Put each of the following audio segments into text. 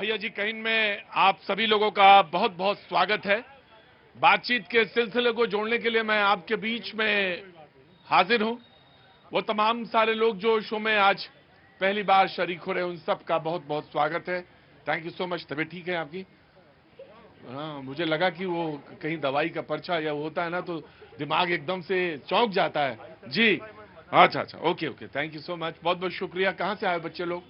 भैया जी कहीं में आप सभी लोगों का बहुत बहुत स्वागत है। बातचीत के सिलसिले को जोड़ने के लिए मैं आपके बीच में हाजिर हूं। वो तमाम सारे लोग जो शो में आज पहली बार शरीक हो रहे हैं, उन सब का बहुत बहुत स्वागत है। Thank you so much. तबीयत ठीक है आपकी? हाँ, मुझे लगा कि वो कहीं दवाई का पर्चा या वो होता है ना, तो दिमाग एकदम से चौंक जाता है जी। अच्छा अच्छा, okay okay, thank you so much, बहुत बहुत शुक्रिया। कहाँ से आए बच्चे लोग?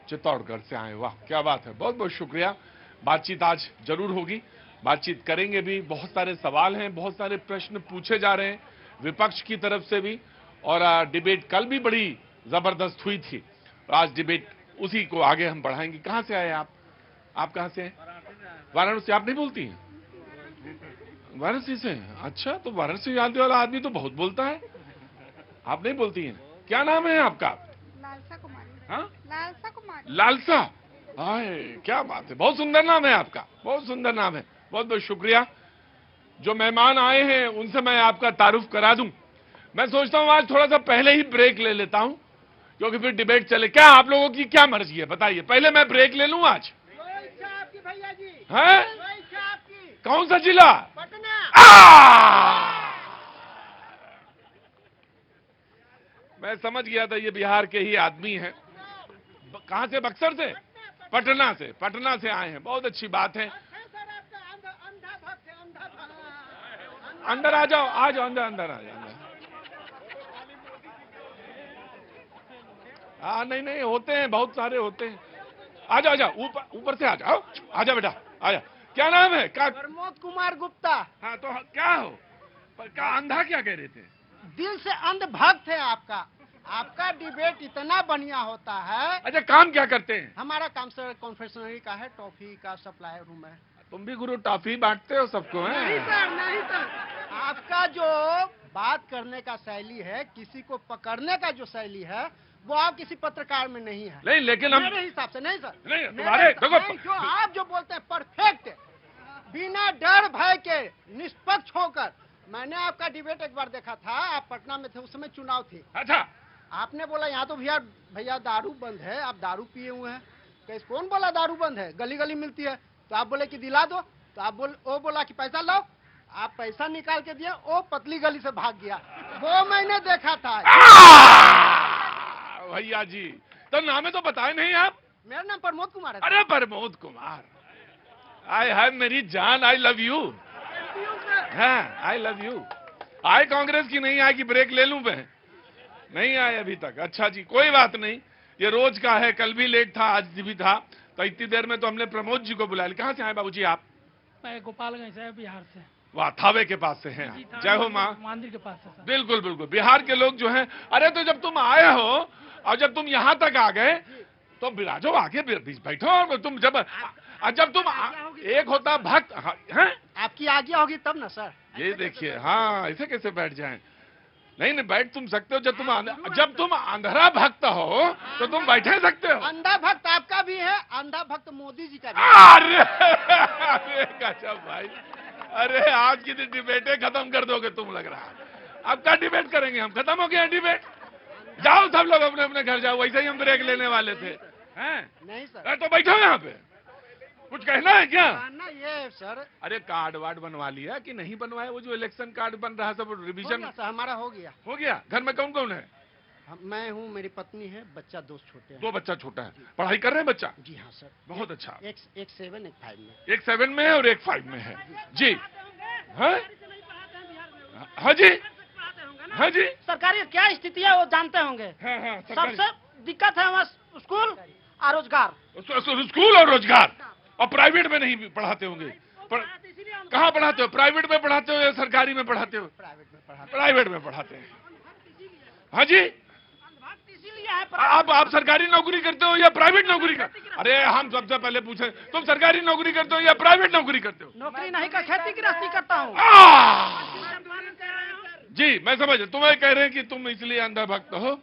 चित्तौड़गढ़ से आए, वाह क्या बात है, बहुत बहुत शुक्रिया। बातचीत आज जरूर होगी, बातचीत करेंगे भी। बहुत सारे सवाल हैं, बहुत सारे प्रश्न पूछे जा रहे हैं विपक्ष की तरफ से भी, और डिबेट कल भी बड़ी जबरदस्त हुई थी। आज डिबेट उसी को आगे हम बढ़ाएंगे। कहां से आए आप कहां से हैं? वाराणसी। आप नहीं बोलती हैं? वाराणसी से? अच्छा, तो वाराणसी जानने वाला आदमी तो बहुत बोलता है, आप नहीं बोलती हैं। क्या नाम है आपका? लालसा कुमारी। हाँ, लालसा कुमारी। लालसा। हाय, क्या बात है, बहुत सुंदर नाम है आपका, बहुत सुंदर नाम है। बहुत बहुत शुक्रिया। जो मेहमान आए हैं उनसे मैं आपका तारुफ करा दूं। मैं सोचता हूं आज थोड़ा सा पहले ही ब्रेक ले लेता हूं, क्योंकि फिर डिबेट चले। क्या आप लोगों की क्या मर्जी है, बताइए। पहले मैं ब्रेक ले लूं आज? आपकी भैया जी हैं? आपकी। कौन सा जिला? पटना। मैं समझ गया था ये बिहार के ही आदमी हैं। कहां से? बक्सर से? पटना से? पटना से आए हैं, बहुत अच्छी बात है। अंदर आ जाओ, आ जाओ, अंदर अंदर आ जाओ। हाँ, नहीं नहीं, होते हैं, बहुत सारे होते हैं। आ जाओ, आ जाओ, ऊपर ऊपर से आ जाओ, आ जाओ बेटा, आ जाओ। क्या नाम है? क्या? प्रमोद कुमार गुप्ता। हाँ, तो क्या हो? क्या अंधा क्या कह रहे थे? दिल से अंधभक्त है आपका। आपका डिबेट इतना बढ़िया होता है। अच्छा, काम क्या करते हैं? हमारा काम सर कॉन्फेक्शनरी का है, टॉफी का सप्लाई रूम है। तुम भी गुरु टॉफी बांटते हो सबको? है नहीं सर, नहीं सर। आपका जो बात करने का शैली है, किसी को पकड़ने का जो शैली है, वो आप किसी पत्रकार में नहीं है। नहीं, लेकिन हम मेरे हिसाब से नहीं सर। नहीं, तुम्हारे देखो, जो आप जो बोलते हैं परफेक्ट, बिना डर भय के निष्पक्ष होकर। मैंने आपका डिबेट एक बार देखा था, आप पटना में थे, उस समय चुनाव थी। अच्छा, आपने बोला यहाँ तो भैया भैया दारू बंद है, आप दारू पिए हुए हैं। कैसे? कौन बोला दारू बंद है? गली गली मिलती है। तो आप बोले कि दिला दो, तो आप वो बोला कि पैसा लो। आप पैसा निकाल के दिए, वो पतली गली से भाग गया। वो मैंने देखा था। भैया जी, तो नाम तो बताए नहीं आप? मेरा नाम प्रमोद कुमार है। अरे प्रमोद कुमार, आई हैव मेरी जान, आई लव यू। हाँ, आई लव यू। आए कांग्रेस की? नहीं आए कि ब्रेक ले लूं मैं? नहीं आए अभी तक। अच्छा जी, कोई बात नहीं, ये रोज का है, कल भी लेट था, आज भी था, तो इतनी देर में तो हमने प्रमोद जी को बुला लिया। कहां से आए बाबूजी आप? मैं गोपालगंज से, बिहार से। वाह, थावे के पास से हैं। जय हो माँ। मंदिर के पास से सर। बिल्कुल बिल्कुल, बिहार के लोग जो हैं। अरे तो जब तुम आए हो और जब तुम यहाँ तक आ गए, तो बिराजो, आगे बैठो। और तुम जब तुम एक होता भक्त है, आपकी आज्ञा होगी तब ना सर। ये देखिए, हाँ, ऐसे कैसे बैठ जाएं? नहीं नहीं, बैठ तुम सकते हो। जब तुम अंधरा भक्त हो तो तुम बैठे सकते हो। अंधा भक्त आपका भी है, अंधा भक्त मोदी जी का भी। अरे गजब भाई, अरे आज की डिबेटें खत्म कर दोगे तुम, लग रहा है। अब क्या डिबेट करेंगे हम? खत्म हो गया डिबेट। जाओ सब लोग अपने अपने घर जाओ, वैसे ही हम ब्रेक लेने वाले थे। हैं? नहीं सर। तो बैठो यहाँ पे, कुछ कहना है क्या? ना ये सर। अरे कार्ड वार्ड बनवा लिया कि नहीं बनवाया? वो जो इलेक्शन कार्ड बन रहा है सब रिवीजन हमारा हो गया। हो गया? घर में कौन कौन है? मैं हूँ, मेरी पत्नी है, बच्चा दो छोटे हैं। दो बच्चा छोटा है, पढ़ाई कर रहे हैं बच्चा? जी हाँ सर। बहुत अच्छा। एक 7 एक 5 में। एक 7 में है और एक 5 में है जी। हाँ हाँ जी, हाँ जी। सरकारी क्या स्थिति है वो जानते होंगे। हाँ हाँ, सबसे दिक्कत है वहाँ स्कूल और रोजगार। स्कूल और रोजगार, और प्राइवेट में नहीं पढ़ाते होंगे। कहाँ पढ़ाते हो? प्राइवेट में पढ़ाते हो या सरकारी में पढ़ाते हो? प्राइवेट में पढ़ाते हैं। हाँ जी, आप सरकारी नौकरी करते हो या प्राइवेट नौकरी करते हो? अरे हम सबसे पहले पूछे, तुम सरकारी नौकरी करते हो या प्राइवेट नौकरी करते हो? नौकरी नहीं का खेती गृहस्थी करता हूँ। जी, मैं समझ, तुम्हें कह रहे हैं कि तुम इसलिए अंधा भक्त हो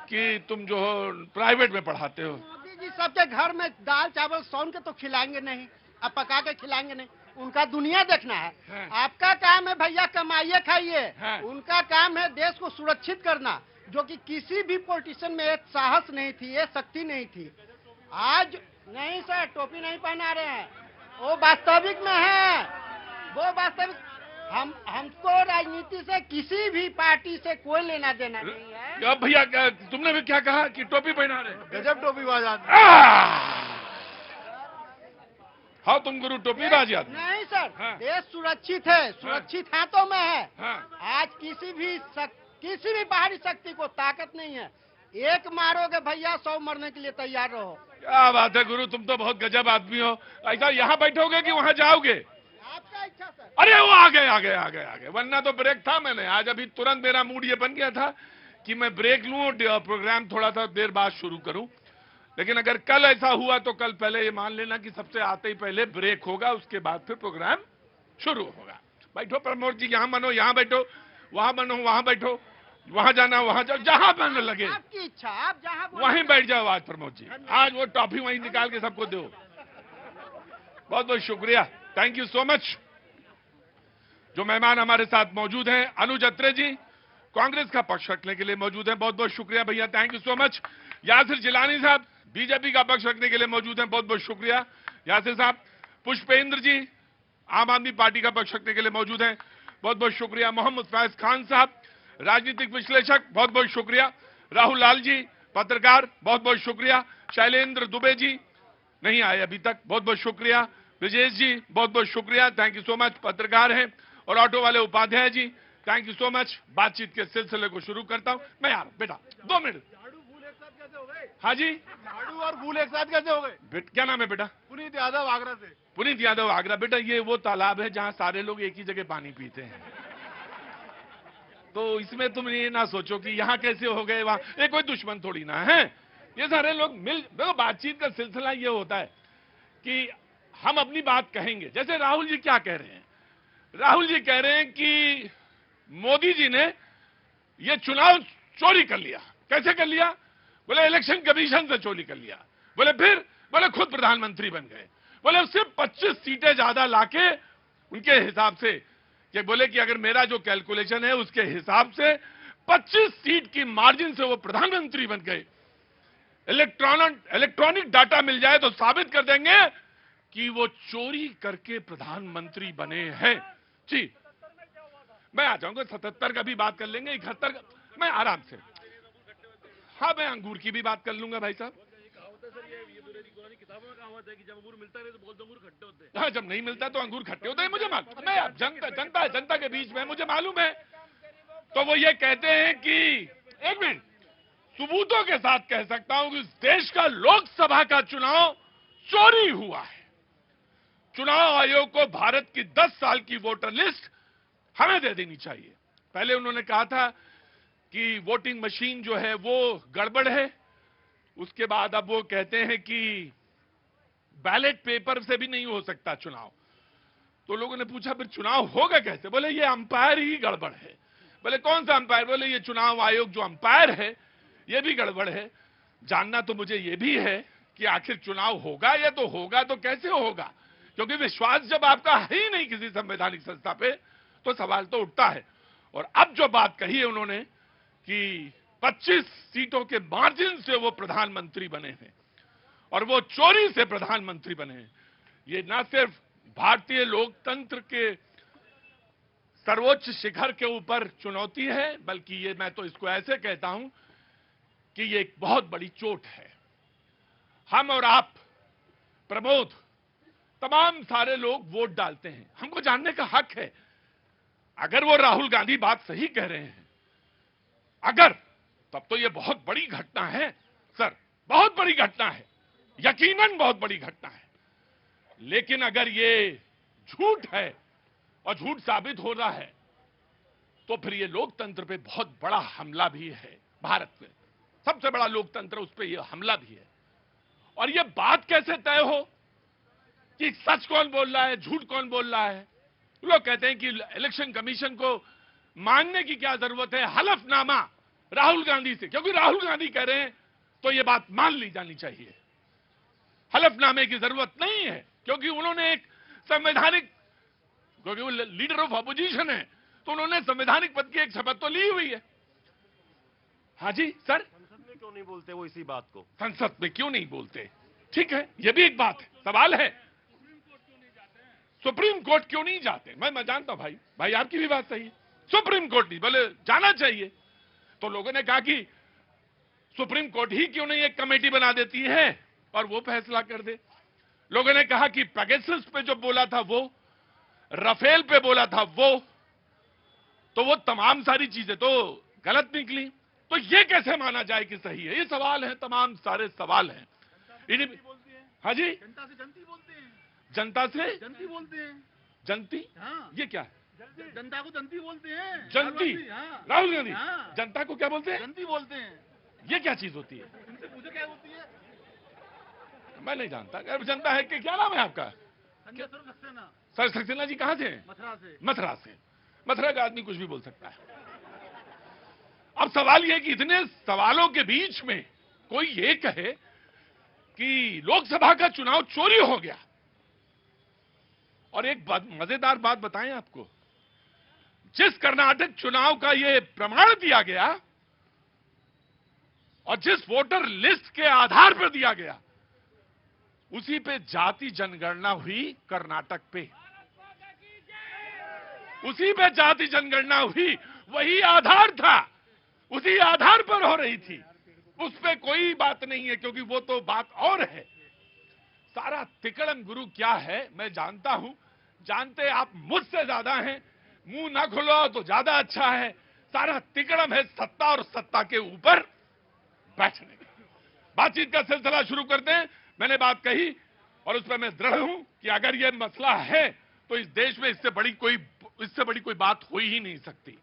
कि तुम जो हो प्राइवेट में पढ़ाते हो। मोदी जी सबके घर में दाल चावल सौन के तो खिलाएंगे नहीं, अब पका के खिलाएंगे नहीं। उनका दुनिया देखना है। आपका काम है भैया कमाइए खाइए। उनका काम है देश को सुरक्षित करना, जो कि किसी भी पॉलिटिशियन में एक साहस नहीं थी, ये शक्ति नहीं थी। आज नहीं सर, टोपी नहीं पहना रहे हैं, वो वास्तविक में है, वो वास्तविक। हमको राजनीति से किसी भी पार्टी से कोई लेना देना नहीं है। अब भैया तुमने भी क्या कहा कि टोपी पहना रहे? गजब टोपी बाज आदमी। हाँ तुम गुरु टोपी बाज आदमी। नहीं सर, हाँ। देश सुरक्षित है, सुरक्षित हाथों में है। हाँ। आज किसी भी बाहरी शक्ति को ताकत नहीं है। एक मारोगे भैया, 100 मरने के लिए तैयार रहो। क्या बात है गुरु, तुम तो बहुत गजब आदमी हो। ऐसा यहाँ बैठोगे कि वहाँ जाओगे? आपका इच्छा सर। अरे वो आ गए, वरना तो ब्रेक था। मैंने आज अभी तुरंत मेरा मूड ये बन गया था कि मैं ब्रेक लूं और प्रोग्राम थोड़ा सा देर बाद शुरू करूं। लेकिन अगर कल ऐसा हुआ तो कल पहले ये मान लेना कि सबसे आते ही पहले ब्रेक होगा, उसके बाद फिर प्रोग्राम शुरू होगा। बैठो प्रमोद जी, यहाँ बनो, यहाँ बैठो, वहां बनो, वहां बैठो, वहां जाना वहां जाओ, जहां बनने लगे आपकी इच्छा, आप जहाँ वहीं बैठ जाओ। आज प्रमोद जी, आज वो टॉफी वहीं निकाल के सबको दो। बहुत बहुत शुक्रिया, थैंक यू सो मच। जो मेहमान हमारे साथ मौजूद हैं, अनुज अत्रे जी कांग्रेस का पक्ष रखने के लिए मौजूद हैं, बहुत बहुत शुक्रिया भैया, thank you so much. Yasir Jilani साहब बीजेपी का पक्ष रखने के लिए मौजूद हैं, बहुत बहुत शुक्रिया यासिर साहब। पुष्पेंद्र जी आम आदमी पार्टी का पक्ष रखने के लिए मौजूद हैं, बहुत बहुत शुक्रिया। मोहम्मद फैज खान साहब राजनीतिक विश्लेषक, बहुत बहुत शुक्रिया। राहुल लाल जी पत्रकार, बहुत बहुत शुक्रिया। शैलेंद्र दुबे जी नहीं आए अभी तक, बहुत बहुत शुक्रिया। ब्रजेश जी बहुत बहुत शुक्रिया, थैंक यू सो मच, पत्रकार हैं। और ऑटो वाले Upadhyay ji, thank you so much. बातचीत के सिलसिले को शुरू करता हूं मैं। यार बेटा 2 मिनट। झाड़ू फूल एक साथ कैसे हो गए? हाँ जी, झाड़ू और फूल एक साथ कैसे हो गए? क्या नाम है बेटा? पुनीत यादव आगरा से। पुनीत यादव आगरा। बेटा ये वो तालाब है जहां सारे लोग एक ही जगह पानी पीते हैं, तो इसमें तुम ये ना सोचो कि यहाँ कैसे हो गए वहां, ये कोई दुश्मन थोड़ी ना है। ये सारे लोग मिल, देखो बातचीत का सिलसिला ये होता है कि हम अपनी बात कहेंगे। जैसे राहुल जी क्या कह रहे हैं, राहुल जी कह रहे हैं कि मोदी जी ने ये चुनाव चोरी कर लिया। कैसे कर लिया? बोले इलेक्शन कमीशन से चोरी कर लिया। बोले फिर, बोले खुद प्रधानमंत्री बन गए। बोले सिर्फ 25 सीटें ज्यादा लाके उनके हिसाब से, कि बोले कि अगर मेरा जो कैलकुलेशन है उसके हिसाब से 25 सीट की मार्जिन से वो प्रधानमंत्री बन गए। इलेक्ट्रॉनिक डाटा मिल जाए तो साबित कर देंगे कि वो चोरी करके प्रधानमंत्री बने हैं। जी मैं आ जाऊंगा, 77 का भी बात कर लेंगे, 71 का मैं आराम से। हाँ मैं अंगूर की भी बात कर लूंगा भाई साहब। हाँ जब नहीं मिलता तो अंगूर खट्टे होते हैं, मुझे मालूम। मैं अब जनता के बीच में मुझे मालूम है। तो वो ये कहते हैं कि एक मिनट, सबूतों के साथ कह सकता हूं कि इस देश का लोकसभा का चुनाव चोरी हुआ है। चुनाव आयोग को भारत की 10 साल की वोटर लिस्ट हमें दे देनी चाहिए। पहले उन्होंने कहा था कि वोटिंग मशीन जो है वो गड़बड़ है, उसके बाद अब वो कहते हैं कि बैलेट पेपर से भी नहीं हो सकता चुनाव। तो लोगों ने पूछा फिर चुनाव होगा कैसे? बोले ये अंपायर ही गड़बड़ है। बोले कौन सा अंपायर? बोले ये चुनाव आयोग जो अंपायर है ये भी गड़बड़ है। जानना तो मुझे ये भी है कि आखिर चुनाव होगा, या तो होगा तो कैसे होगा, क्योंकि विश्वास जब आपका है ही नहीं किसी संवैधानिक संस्था पे तो सवाल तो उठता है। और अब जो बात कही है उन्होंने कि 25 सीटों के मार्जिन से वो प्रधानमंत्री बने हैं और वो चोरी से प्रधानमंत्री बने हैं, ये ना सिर्फ भारतीय लोकतंत्र के सर्वोच्च शिखर के ऊपर चुनौती है, बल्कि ये मैं तो इसको ऐसे कहता हूं कि ये एक बहुत बड़ी चोट है। हम और आप, प्रमोद, तमाम सारे लोग वोट डालते हैं, हमको जानने का हक है। अगर वो राहुल गांधी बात सही कह रहे हैं, अगर, तब तो ये बहुत बड़ी घटना है सर, बहुत बड़ी घटना है, यकीनन बहुत बड़ी घटना है। लेकिन अगर ये झूठ है और झूठ साबित हो रहा है तो फिर ये लोकतंत्र पे बहुत बड़ा हमला भी है। भारत में सबसे बड़ा लोकतंत्र, उस पर यह हमला भी है। और ये बात कैसे तय हो कि सच कौन बोल रहा है, झूठ कौन बोल रहा है? लोग कहते हैं कि इलेक्शन कमीशन को मानने की क्या जरूरत है, हलफनामा राहुल गांधी से, क्योंकि राहुल गांधी कह रहे हैं तो ये बात मान ली जानी चाहिए। हलफनामे की जरूरत नहीं है क्योंकि उन्होंने एक संवैधानिक, क्योंकि वो लीडर ऑफ अपोजिशन है तो उन्होंने संवैधानिक पद की एक शपथ तो ली हुई है। हाँ जी सर, संसद में क्यों नहीं बोलते वो इसी बात को? संसद में क्यों नहीं बोलते? ठीक है, यह भी एक बात है, सवाल है सुप्रीम कोर्ट क्यों नहीं जाते। मैं जानता हूं भाई आपकी भी बात सही है, सुप्रीम कोर्ट नहीं बोले जाना चाहिए, तो लोगों ने कहा कि सुप्रीम कोर्ट ही क्यों नहीं एक कमेटी बना देती है और वो फैसला कर दे। लोगों ने कहा कि पेगासस पे जो बोला था वो, राफेल पे बोला था वो, तो वो तमाम सारी चीजें तो गलत निकली, तो ये कैसे माना जाए कि सही है। ये सवाल है, तमाम सारे सवाल हैं। हाँ जी, जनता से जनती बोलते हैं, जनता से जनती बोलते हैं। जनती, हाँ, ये क्या है? जनता को जनती बोलते हैं। जनती, हाँ, राहुल गांधी हाँ। जनता को क्या बोलते हैं? जनती बोलते हैं। ये क्या चीज होती है? इनसे पूछो क्या होती है। मैं नहीं जानता। अगर जनता है कि क्या नाम है आपका? संजय सर सक्सेना, सर सक्सेना जी कहां से हैं? मथुरा से। मथुरा से। मथुरा का आदमी कुछ भी बोल सकता है। अब सवाल यह है कि इतने सवालों के बीच में कोई ये कहे कि लोकसभा का चुनाव चोरी हो गया। और एक मजेदार बात बताएं आपको, जिस कर्नाटक चुनाव का ये प्रमाण दिया गया और जिस वोटर लिस्ट के आधार पर दिया गया, उसी पे जाति जनगणना हुई कर्नाटक पे, उसी पे जाति जनगणना हुई, वही आधार था, उसी आधार पर हो रही थी। उस पे कोई बात नहीं है, क्योंकि वो तो बात और है। सारा तिकड़म गुरु क्या है मैं जानता हूं, जानते आप मुझसे ज्यादा हैं, मुंह ना खुलो तो ज्यादा अच्छा है। सारा तिकड़म है सत्ता और सत्ता के ऊपर बैठने का। बातचीत का सिलसिला शुरू करते हैं। मैंने बात कही और उस पर मैं दृढ़ हूं कि अगर यह मसला है तो इस देश में इससे बड़ी कोई बात हो ही नहीं सकती।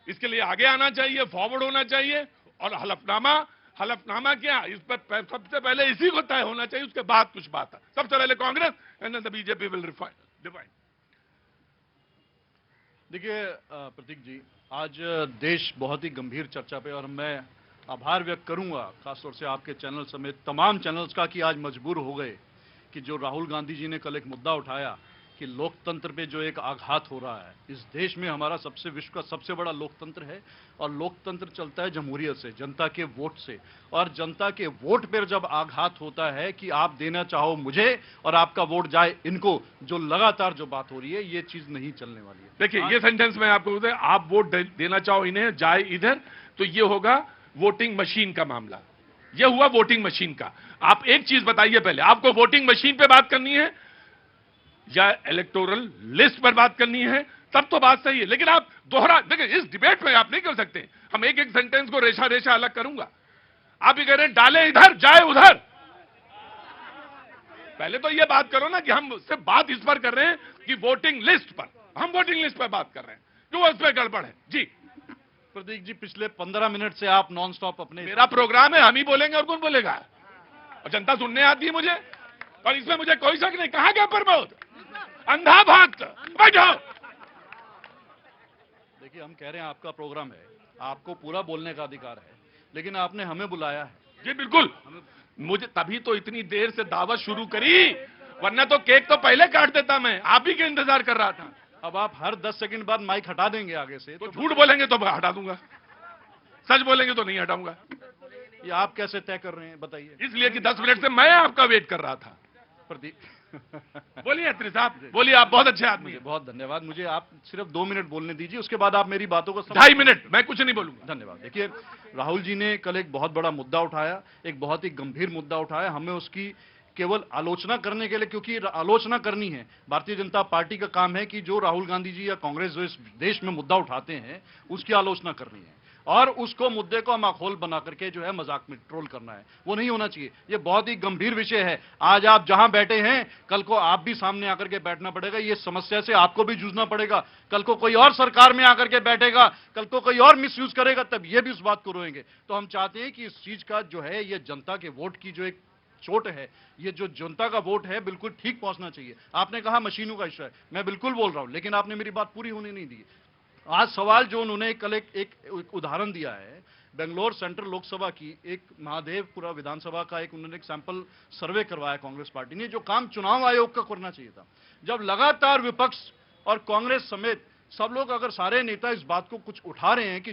इसके लिए आगे आना चाहिए, फॉरवर्ड होना चाहिए। और हलफनामा क्या, इस पर सबसे पहले इसी को तय होना चाहिए, उसके बाद कुछ बात है। सबसे पहले Congress and the BJP will define. देखिए प्रतीक जी, आज देश बहुत ही गंभीर चर्चा पे, और मैं आभार व्यक्त करूंगा खासतौर से आपके चैनल समेत तमाम चैनल्स का कि आज मजबूर हो गए कि जो राहुल गांधी जी ने कल एक मुद्दा उठाया कि लोकतंत्र पे जो एक आघात हो रहा है। इस देश में हमारा विश्व का सबसे बड़ा लोकतंत्र है, और लोकतंत्र चलता है जमहूरियत से, जनता के वोट से। और जनता के वोट पर जब आघात होता है कि आप देना चाहो मुझे और आपका वोट जाए इनको, जो लगातार जो बात हो रही है, ये चीज नहीं चलने वाली है। देखिए ये सेंटेंस मैं आपको बताऊं, आप वोट देना चाहो इन्हें, जाए इधर, तो ये होगा वोटिंग मशीन का मामला। ये हुआ वोटिंग मशीन का। आप एक चीज बताइए पहले, आपको वोटिंग मशीन पे बात करनी है या इलेक्टोरल लिस्ट पर बात करनी है, तब तो बात सही है। लेकिन आप देखिए इस डिबेट में आप नहीं कर सकते। हम एक एक सेंटेंस को रेशा रेशा अलग करूंगा। आप ये कह रहे हैं डाले इधर जाए उधर, पहले तो ये बात करो ना कि हम सिर्फ बात इस पर कर रहे हैं कि वोटिंग लिस्ट पर, हम वोटिंग लिस्ट पर बात कर रहे हैं, क्यों इस पर गड़बड़ है। जी प्रतीक जी, पिछले 15 मिनट से आप नॉन स्टॉप अपने, मेरा प्रोग्राम है, हम ही बोलेंगे और कौन बोलेगा, और जनता सुनने आती है मुझे, और इसमें मुझे कोई शक नहीं। कहां गया प्रमोद, अंधा भक्त, बैठो। देखिए हम कह रहे हैं आपका प्रोग्राम है, आपको पूरा बोलने का अधिकार है, लेकिन आपने हमें बुलाया है। जी बिल्कुल, मुझे तभी तो इतनी देर से दावत शुरू करी, वरना तो केक तो पहले काट देता मैं, आप ही के इंतजार कर रहा था। अब आप हर 10 सेकंड बाद माइक हटा देंगे आगे से, तो झूठ बोलेंगे तो हटा दूंगा, सच बोलेंगे तो नहीं हटाऊंगा। ये आप कैसे तय कर रहे हैं बताइए। इसलिए कि 10 मिनट से मैं आपका वेट कर रहा था। प्रतीक बोलिए अत्री साहब, बोलिए, आप बहुत अच्छे आदमी हैं। बहुत धन्यवाद। मुझे आप सिर्फ 2 मिनट बोलने दीजिए, उसके बाद आप मेरी बातों को 2.5 मिनट, मैं कुछ नहीं बोलूंगा। धन्यवाद। देखिए राहुल जी ने कल एक बहुत बड़ा मुद्दा उठाया, एक बहुत ही गंभीर मुद्दा उठाया। हमें उसकी केवल आलोचना करने के लिए, क्योंकि आलोचना करनी है, भारतीय जनता पार्टी का काम है कि जो राहुल गांधी जी या कांग्रेस जो इस देश में मुद्दा उठाते हैं उसकी आलोचना करनी है, और उसको मुद्दे को माखौल बना करके जो है मजाक में ट्रोल करना है, वो नहीं होना चाहिए। ये बहुत ही गंभीर विषय है। आज आप जहां बैठे हैं, कल को आप भी सामने आकर के बैठना पड़ेगा, ये समस्या से आपको भी जूझना पड़ेगा। कल को कोई और सरकार में आकर के बैठेगा, कल को कोई और मिसयूज करेगा, तब ये भी उस बात को रोएंगे। तो हम चाहते हैं कि इस चीज का जो है, ये जनता के वोट की जो एक चोट है, ये जो जनता का वोट है, बिल्कुल ठीक पहुंचना चाहिए। आपने कहा मशीनों का इशू है, मैं बिल्कुल बोल रहा हूं, लेकिन आपने मेरी बात पूरी होने नहीं दी। आज सवाल जो उन्होंने कल एक उदाहरण दिया है, बेंगलोर सेंट्रल लोकसभा की एक महादेवपुरा विधानसभा का उन्होंने एक सैंपल सर्वे करवाया कांग्रेस पार्टी ने, जो काम चुनाव आयोग का करना चाहिए था। जब लगातार विपक्ष और कांग्रेस समेत सब लोग अगर सारे नेता इस बात को कुछ उठा रहे हैं कि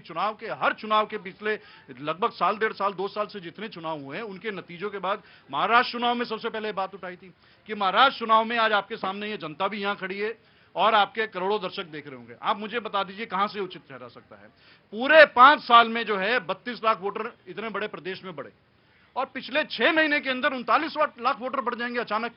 हर चुनाव के पिछले लगभग साल, 1.5 साल, 2 साल से जितने चुनाव हुए हैं उनके नतीजों के बाद महाराष्ट्र चुनाव में सबसे पहले बात उठाई थी कि महाराष्ट्र चुनाव में आज आपके सामने ये जनता भी यहां खड़ी है और आपके करोड़ों दर्शक देख रहे होंगे। आप मुझे बता दीजिए कहां से उचित ठहरा सकता है? पूरे 5 साल में जो है 32 लाख वोटर इतने बड़े प्रदेश में बढ़े और पिछले 6 महीने के अंदर 39 लाख वोटर बढ़ जाएंगे अचानक।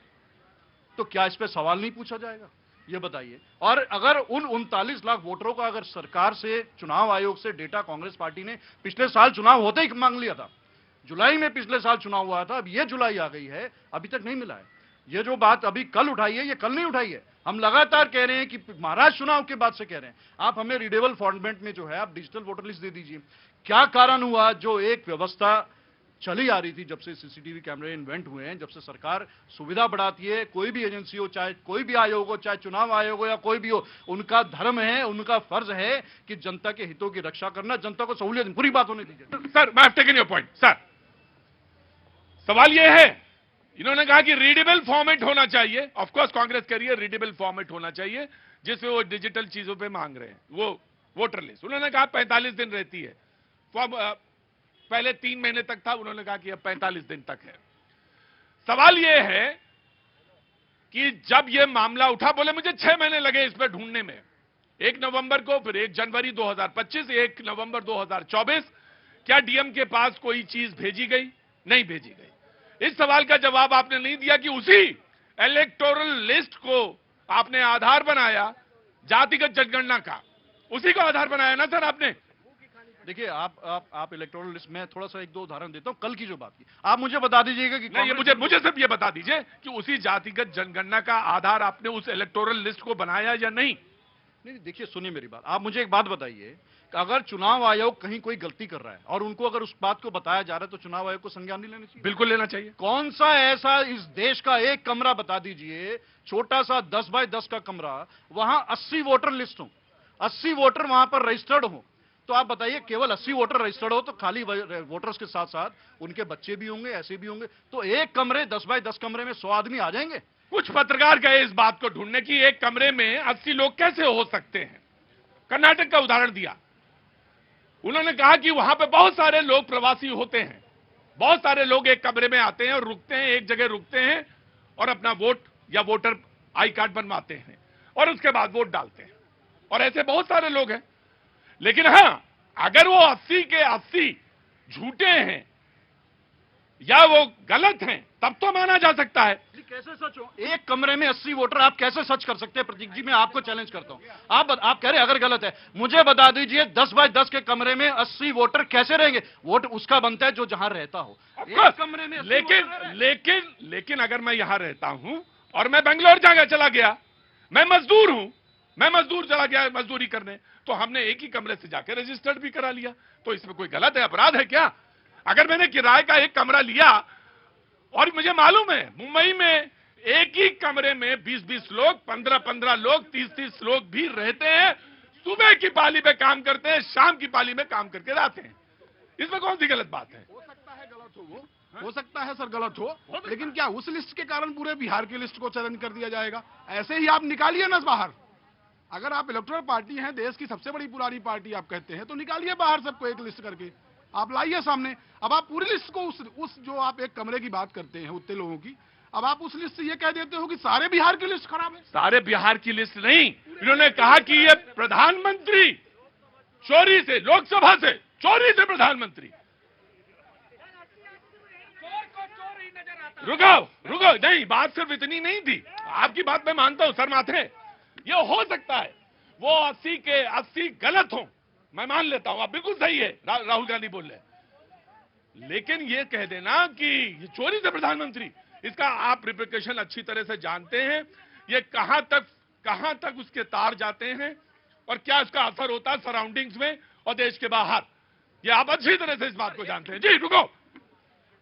तो क्या इस पे सवाल नहीं पूछा जाएगा? ये बताइए। और अगर उन 39 लाख वोटरों का अगर सरकार से, चुनाव आयोग से डेटा कांग्रेस पार्टी ने पिछले साल चुनाव होते ही मांग लिया था, जुलाई में पिछले साल चुनाव हुआ था, अब ये जुलाई आ गई है, अभी तक नहीं मिला है। ये जो बात अभी कल उठाई है, ये कल नहीं उठाई है, हम लगातार कह रहे हैं कि महाराष्ट्र चुनाव के बाद से कह रहे हैं। आप हमें रीडेबल फॉर्मेट में जो है आप डिजिटल वोटर लिस्ट दे दीजिए। क्या कारण हुआ जो एक व्यवस्था चली आ रही थी जब से सीसीटीवी कैमरे इन्वेंट हुए हैं, जब से सरकार सुविधा बढ़ाती है, कोई भी एजेंसी हो, चाहे कोई भी आयोग हो, चाहे चुनाव आयोग हो या कोई भी हो, उनका धर्म है, उनका फर्ज है कि जनता के हितों की रक्षा करना, जनता को सहूलियत, पूरी बात होने दीजिए। सर, मैं टेकन योर पॉइंट। सर, सवाल यह है, इन्होंने कहा कि रीडेबल फॉर्मेट होना चाहिए। ऑफ कोर्स कांग्रेस कह रही है रीडेबल फॉर्मेट होना चाहिए जिसमें वो डिजिटल चीजों पे मांग रहे हैं, वो वोटर लिस्ट। उन्होंने कहा 45 दिन रहती है, पहले 3 महीने तक था, उन्होंने कहा कि अब 45 दिन तक है। सवाल यह है कि जब यह मामला उठा, बोले मुझे 6 महीने लगे इस पर ढूंढने में, 1 नवंबर को, फिर 1 जनवरी 2025, 1 नवंबर 2024, क्या डीएम के पास कोई चीज भेजी गई? नहीं भेजी गई। इस सवाल का जवाब आपने नहीं दिया कि उसी इलेक्टोरल लिस्ट को आपने आधार बनाया जातिगत जनगणना का, उसी को आधार बनाया ना सर आपने। देखिए आप इलेक्टोरल लिस्ट में थोड़ा सा 1-2 उदाहरण देता हूं। कल की जो बात की आप मुझे बता दीजिएगा कि नहीं, ये मुझे सिर्फ ये बता दीजिए कि उसी जातिगत जनगणना का आधार आपने उस इलेक्टोरल लिस्ट को बनाया या नहीं। नहीं, देखिए सुनिए मेरी बात, आप मुझे एक बात बताइए कि अगर चुनाव आयोग कहीं कोई गलती कर रहा है और उनको अगर उस बात को बताया जा रहा है तो चुनाव आयोग को संज्ञान नहीं लेना चाहिए? बिल्कुल लेना चाहिए। कौन सा ऐसा इस देश का एक कमरा बता दीजिए, छोटा सा 10 बाय 10 का कमरा, वहां 80 वोटर लिस्ट हो, 80 वोटर वहां पर रजिस्टर्ड हो, तो आप बताइए केवल 80 वोटर रजिस्टर्ड हो तो खाली वोटर्स के साथ साथ उनके बच्चे भी होंगे, ऐसे भी होंगे, तो एक कमरे 10 बाय 10 कमरे में 100 आदमी आ जाएंगे। कुछ पत्रकार गए इस बात को ढूंढने की एक कमरे में 80 लोग कैसे हो सकते हैं। कर्नाटक का उदाहरण दिया, उन्होंने कहा कि वहां पे बहुत सारे लोग प्रवासी होते हैं, बहुत सारे लोग एक कमरे में आते हैं और रुकते हैं, एक जगह रुकते हैं और अपना वोट या वोटर आई कार्ड बनवाते हैं और उसके बाद वोट डालते हैं, और ऐसे बहुत सारे लोग हैं। लेकिन हां, अगर वो 80 के 80 झूठे हैं या वो गलत हैं तब तो माना जा सकता है। कैसे सच हो? एक कमरे में 80 वोटर आप कैसे सच कर सकते हैं? प्रतीक जी, मैं आपको चैलेंज करता हूं। आप कह रहे हैं अगर गलत है, मुझे बता दीजिए 10 बाय 10 के कमरे में 80 वोटर कैसे रहेंगे? वोट उसका बनता है जो जहां रहता हो। एक कमरे में लेकिन अगर मैं यहां रहता हूं और मैं बेंगलोर चला गया, मैं मजदूर हूं, मैं मजदूर चला गया मजदूरी करने, तो हमने एक ही कमरे से जाकर रजिस्टर्ड भी करा लिया, तो इसमें कोई गलत है, अपराध है क्या? अगर मैंने किराए का एक कमरा लिया और मुझे मालूम है मुंबई में एक ही कमरे में 20-20 लोग, 15-15 लोग, 30-30 लोग भी रहते हैं, सुबह की पाली में काम करते हैं, शाम की पाली में काम करके जाते हैं, इसमें कौन सी गलत बात है? हो सकता है गलत हो, वो हो सकता है सर गलत हो, लेकिन क्या उस लिस्ट के कारण पूरे बिहार की लिस्ट को चैलेंज कर दिया जाएगा? ऐसे ही आप निकालिए ना बाहर। अगर आप इलेक्टोरल पार्टी हैं, देश की सबसे बड़ी पुरानी पार्टी आप कहते हैं, तो निकालिए बाहर सबको एक लिस्ट करके, आप लाइए सामने। अब आप पूरी लिस्ट को उस जो आप एक कमरे की बात करते हैं उतने लोगों की, अब आप उस लिस्ट से ये कह देते हो कि सारे बिहार की लिस्ट खराब है। सारे बिहार की लिस्ट नहीं, इन्होंने कहा कि ये प्रधानमंत्री चोरी से, लोकसभा से चोरी से प्रधानमंत्री। रुको, नहीं, बात सिर्फ इतनी नहीं थी, आपकी बात मैं मानता हूं सर माथे, ये हो सकता है वो 80 के 80 गलत हो, मैं मान लेता हूं, आप बिल्कुल सही है, राहुल गांधी बोल रहे, लेकिन ये कह देना कि ये चोरी से प्रधानमंत्री, इसका आप रिप्रिकेशन अच्छी तरह से जानते हैं, ये कहां तक उसके तार जाते हैं और क्या इसका असर होता है सराउंडिंग्स में और देश के बाहर, ये आप अच्छी तरह से इस बात को जानते हैं। जी रुको,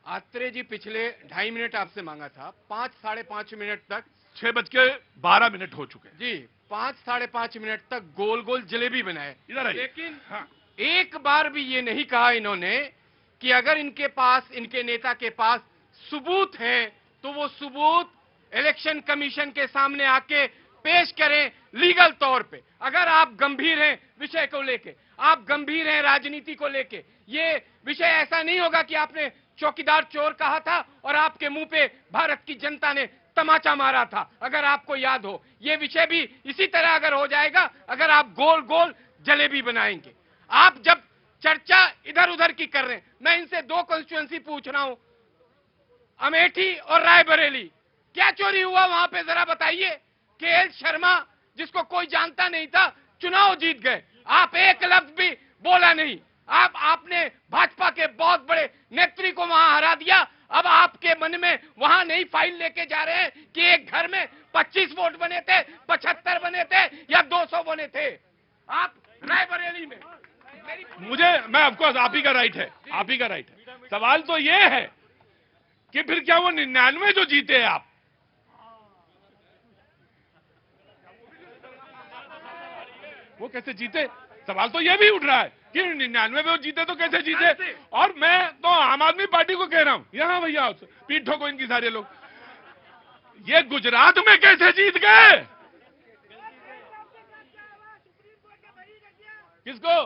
आत्रे जी पिछले 2.5 मिनट आपसे मांगा था, 5 साढ़े 5 मिनट तक, 6:12 हो चुके हैं जी, 5 साढ़े 5 मिनट तक गोल गोल जलेबी बनाए, इधर आइए। लेकिन हाँ, एक बार भी ये नहीं कहा इन्होंने कि अगर इनके पास, इनके नेता के पास सबूत है तो वो सबूत इलेक्शन कमीशन के सामने आके पेश करें लीगल तौर पे। अगर आप गंभीर हैं विषय को लेके, आप गंभीर हैं राजनीति को लेके, ये विषय ऐसा नहीं होगा कि आपने चौकीदार चोर कहा था और आपके मुंह पे भारत की जनता ने तमाचा मारा था, अगर आपको याद हो। ये विषय भी इसी तरह अगर हो जाएगा, अगर आप गोल गोल जलेबी बनाएंगे। आप जब चर्चा इधर उधर की कर रहे हैं, मैं इनसे 2 कॉन्स्टिट्यूएंसी पूछ रहा हूं, अमेठी और रायबरेली, क्या चोरी हुआ वहां पे जरा बताइए। केएल शर्मा जिसको कोई जानता नहीं था, चुनाव जीत गए, आप एक लफ्ज भी बोला नहीं। आपने भाजपा के बहुत बड़े नेत्री को वहां हरा दिया। अब आपके मन में वहां नहीं फाइल लेके जा रहे हैं कि एक घर में 25 वोट बने थे, 75 बने थे या 200 बने थे। आप रायबरेली में मैं आपको, आप ही का राइट है, आप ही का राइट है। सवाल तो ये है कि फिर क्या वो 99 जो जीते आप, वो कैसे जीते? सवाल तो ये भी उठ रहा है कि 99 में वो जीते तो कैसे जीते। और मैं तो आम आदमी पार्टी को कह रहा हूं, यहां भैया पीठ ठोको इनकी सारे लोग, ये गुजरात में कैसे जीत गए? किसको?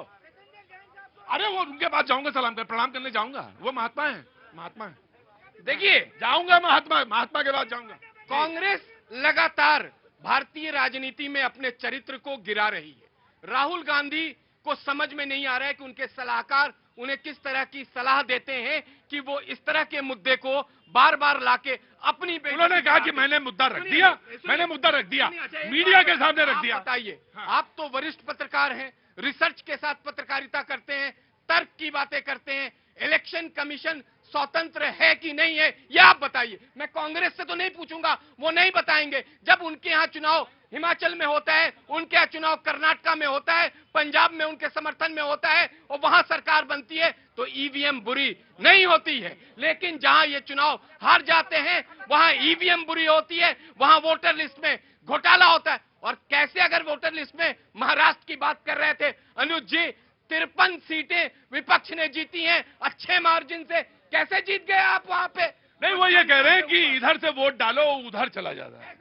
अरे वो उनके पास जाऊंगा, सलाम कर प्रणाम करने जाऊंगा, वो महात्मा है, महात्मा है। देखिए, जाऊंगा महात्मा के पास जाऊंगा। कांग्रेस लगातार भारतीय राजनीति में अपने चरित्र को गिरा रही है। राहुल गांधी को समझ में नहीं आ रहा है कि उनके सलाहकार उन्हें किस तरह की सलाह देते हैं कि वो इस तरह के मुद्दे को बार बार लाके अपनी, उन्होंने कहा कि मैंने मुद्दा रख दिया, मैंने मुद्दा रख दिया, मीडिया के सामने रख दिया। बताइए, आप तो वरिष्ठ पत्रकार हैं, रिसर्च के साथ पत्रकारिता करते हैं, तर्क की बातें करते हैं, इलेक्शन कमीशन स्वतंत्र है कि नहीं है, यह आप बताइए। मैं कांग्रेस से तो नहीं पूछूंगा, वो नहीं बताएंगे। जब उनके यहाँ चुनाव हिमाचल में होता है, उनके यहाँ चुनाव कर्नाटका में होता है, पंजाब में उनके समर्थन में होता है और वहां सरकार बनती है, तो ईवीएम बुरी नहीं होती है। लेकिन जहां ये चुनाव हार जाते हैं, वहां ईवीएम बुरी होती है, वहां वोटर लिस्ट में घोटाला होता है। और कैसे, अगर वोटर लिस्ट में महाराष्ट्र की बात कर रहे थे अनुज जी, 53 सीटें विपक्ष ने जीती हैं अच्छे मार्जिन से, कैसे जीत गए आप वहां पे? नहीं, वो ये कह रहे हैं कि इधर से वोट डालो, उधर चला जाता है।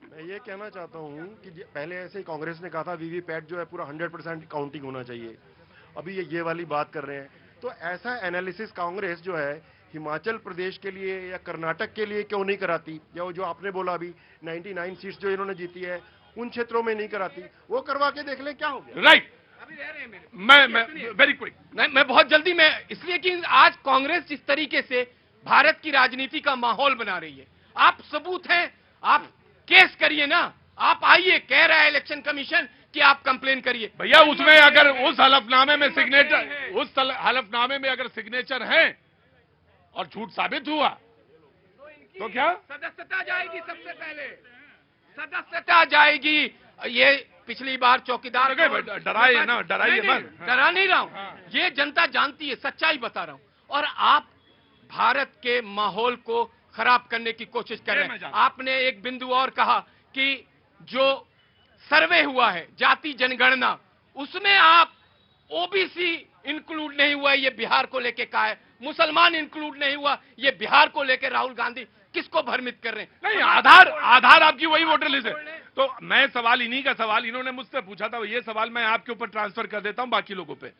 मैं ये कहना चाहता हूं कि पहले ऐसे ही कांग्रेस ने कहा था वीवीपैट जो है पूरा 100% काउंटिंग होना चाहिए, अभी ये वाली बात कर रहे हैं। तो ऐसा एनालिसिस कांग्रेस जो है हिमाचल प्रदेश के लिए या कर्नाटक के लिए क्यों नहीं कराती, या वो जो आपने बोला अभी 99 सीट्स जो इन्होंने जीती है उन क्षेत्रों में नहीं कराती, वो करवा के देख ले क्या हो गया। राइट, मैं वेरी क्विक, मैं बहुत जल्दी, मैं इसलिए कि आज कांग्रेस जिस तरीके से भारत की राजनीति का माहौल बना रही है, आप सबूत हैं, आप केस करिए ना, आप आइए, कह रहा है इलेक्शन कमीशन कि आप कंप्लेन करिए। भैया उसमें अगर उस हलफनामे में सिग्नेचर, उस हलफनामे में अगर सिग्नेचर हैं और झूठ साबित हुआ तो क्या सदस्यता जाएगी? सबसे पहले सदस्यता जाएगी। ये पिछली बार चौकीदार, डराइए ना, डराइए मत। डरा नहीं रहा हूं, ये जनता जानती है, सच्चाई बता रहा हूं। और आप भारत के माहौल को खराब करने की कोशिश कर रहे हैं। आपने एक बिंदु और कहा कि जो सर्वे हुआ है जाति जनगणना, उसमें आप ओबीसी इंक्लूड नहीं हुआ, ये बिहार को लेके कहा है, मुसलमान इंक्लूड नहीं हुआ, ये बिहार को लेके राहुल गांधी किसको भ्रमित कर रहे हैं? नहीं, आधार आपकी वही वोटर लिस्ट है। तो मैं सवाल, इन्हीं का सवाल इन्होंने मुझसे पूछा था, ये सवाल मैं आपके ऊपर ट्रांसफर कर देता हूं बाकी लोगों पे।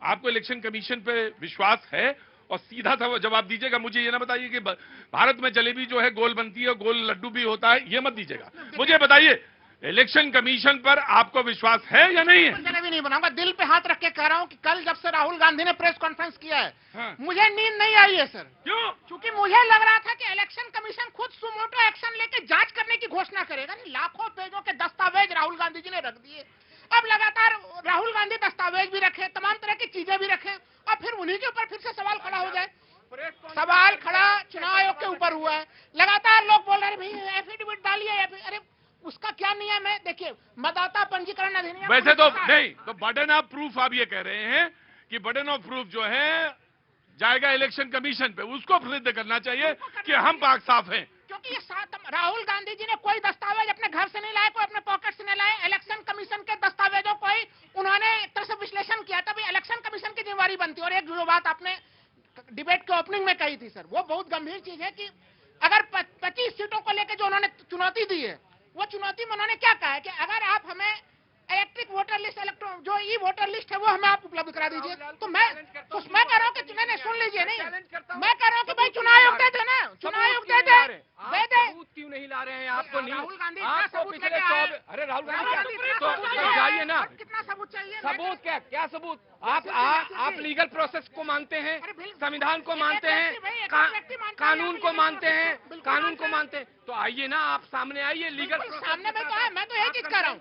आपको इलेक्शन कमीशन पे विश्वास है? और सीधा सा जवाब दीजिएगा, मुझे ये ना बताइए कि भारत में जलेबी जो है गोल बनती है, गोल लड्डू भी होता है, ये मत दीजिएगा। मुझे बताइए इलेक्शन कमीशन पर आपको विश्वास है या नहीं है? भी नहीं बनाऊंगा, दिल पे हाथ रख के कह रहा हूं कि कल जब से राहुल गांधी ने प्रेस कॉन्फ्रेंस किया है, हाँ। मुझे नींद नहीं आई है सर। क्यों? क्योंकि मुझे लग रहा था कि इलेक्शन कमीशन खुद सुमोटो एक्शन लेके जांच करने की घोषणा करेगा। नहीं, लाखों पेजों के दस्तावेज राहुल गांधी जी ने रख दिए। अब लगातार राहुल गांधी दस्तावेज भी रखे, तमाम तरह की चीजें भी रखे, और फिर उन्हीं के ऊपर फिर से सवाल खड़ा हो जाए। सवाल खड़ा चुनाव आयोग के ऊपर हुआ है। लगातार लोग बोल रहे हैं भाई एफिडेविट डालिए, अरे उसका क्या नियम है? देखिए, मतदाता पंजीकरण अधिनियम, वैसे तो नहीं, तो बर्डन ऑफ प्रूफ आप ये कह रहे हैं कि बर्डन ऑफ प्रूफ जो है जाएगा इलेक्शन कमीशन पे, उसको सिद्ध करना चाहिए कि हम पाक साफ हैं। क्योंकि ये राहुल गांधी जी ने कोई दस्तावेज अपने घर से नहीं लाए, कोई अपने पॉकेट से नहीं लाए। इलेक्शन कमीशन के दस्तावेजों को ही उन्होंने एक तरह से विश्लेषण किया, तभी इलेक्शन कमीशन की जिम्मेवारी बनती है। और एक जो बात आपने डिबेट के ओपनिंग में कही थी सर, वो बहुत गंभीर चीज है कि अगर 25 सीटों को लेकर जो उन्होंने चुनौती दी है, वो चुनौती में उन्होंने क्या कहा है कि अगर आप हमें इलेक्ट्रिक वोटर लिस्ट, जो ई वोटर लिस्ट है वो हमें आप उपलब्ध करा दीजिए। तो मैं कह रहा हूँ कि नहीं, सुन लीजिए, नहीं मैं कह रहा हूँ कि भाई चुनाव आयोग दे दे ना, चुनाव आयोग दे दे। सबूत क्यों नहीं ला रहे हैं? आपको नहीं, राहुल गांधी आपको पिछले 24, अरे राहुल गांधी तो जाइए ना, कितना सबूत चाहिए? सबूत क्या सबूत? आप लीगल प्रोसेस को मानते हैं, संविधान को मानते हैं, कानून को मानते हैं, कानून को मानते हैं, तो आइए ना, आप सामने आइए, लीगल सामने में तो है। मैं तो यही चीज कर रहा हूँ।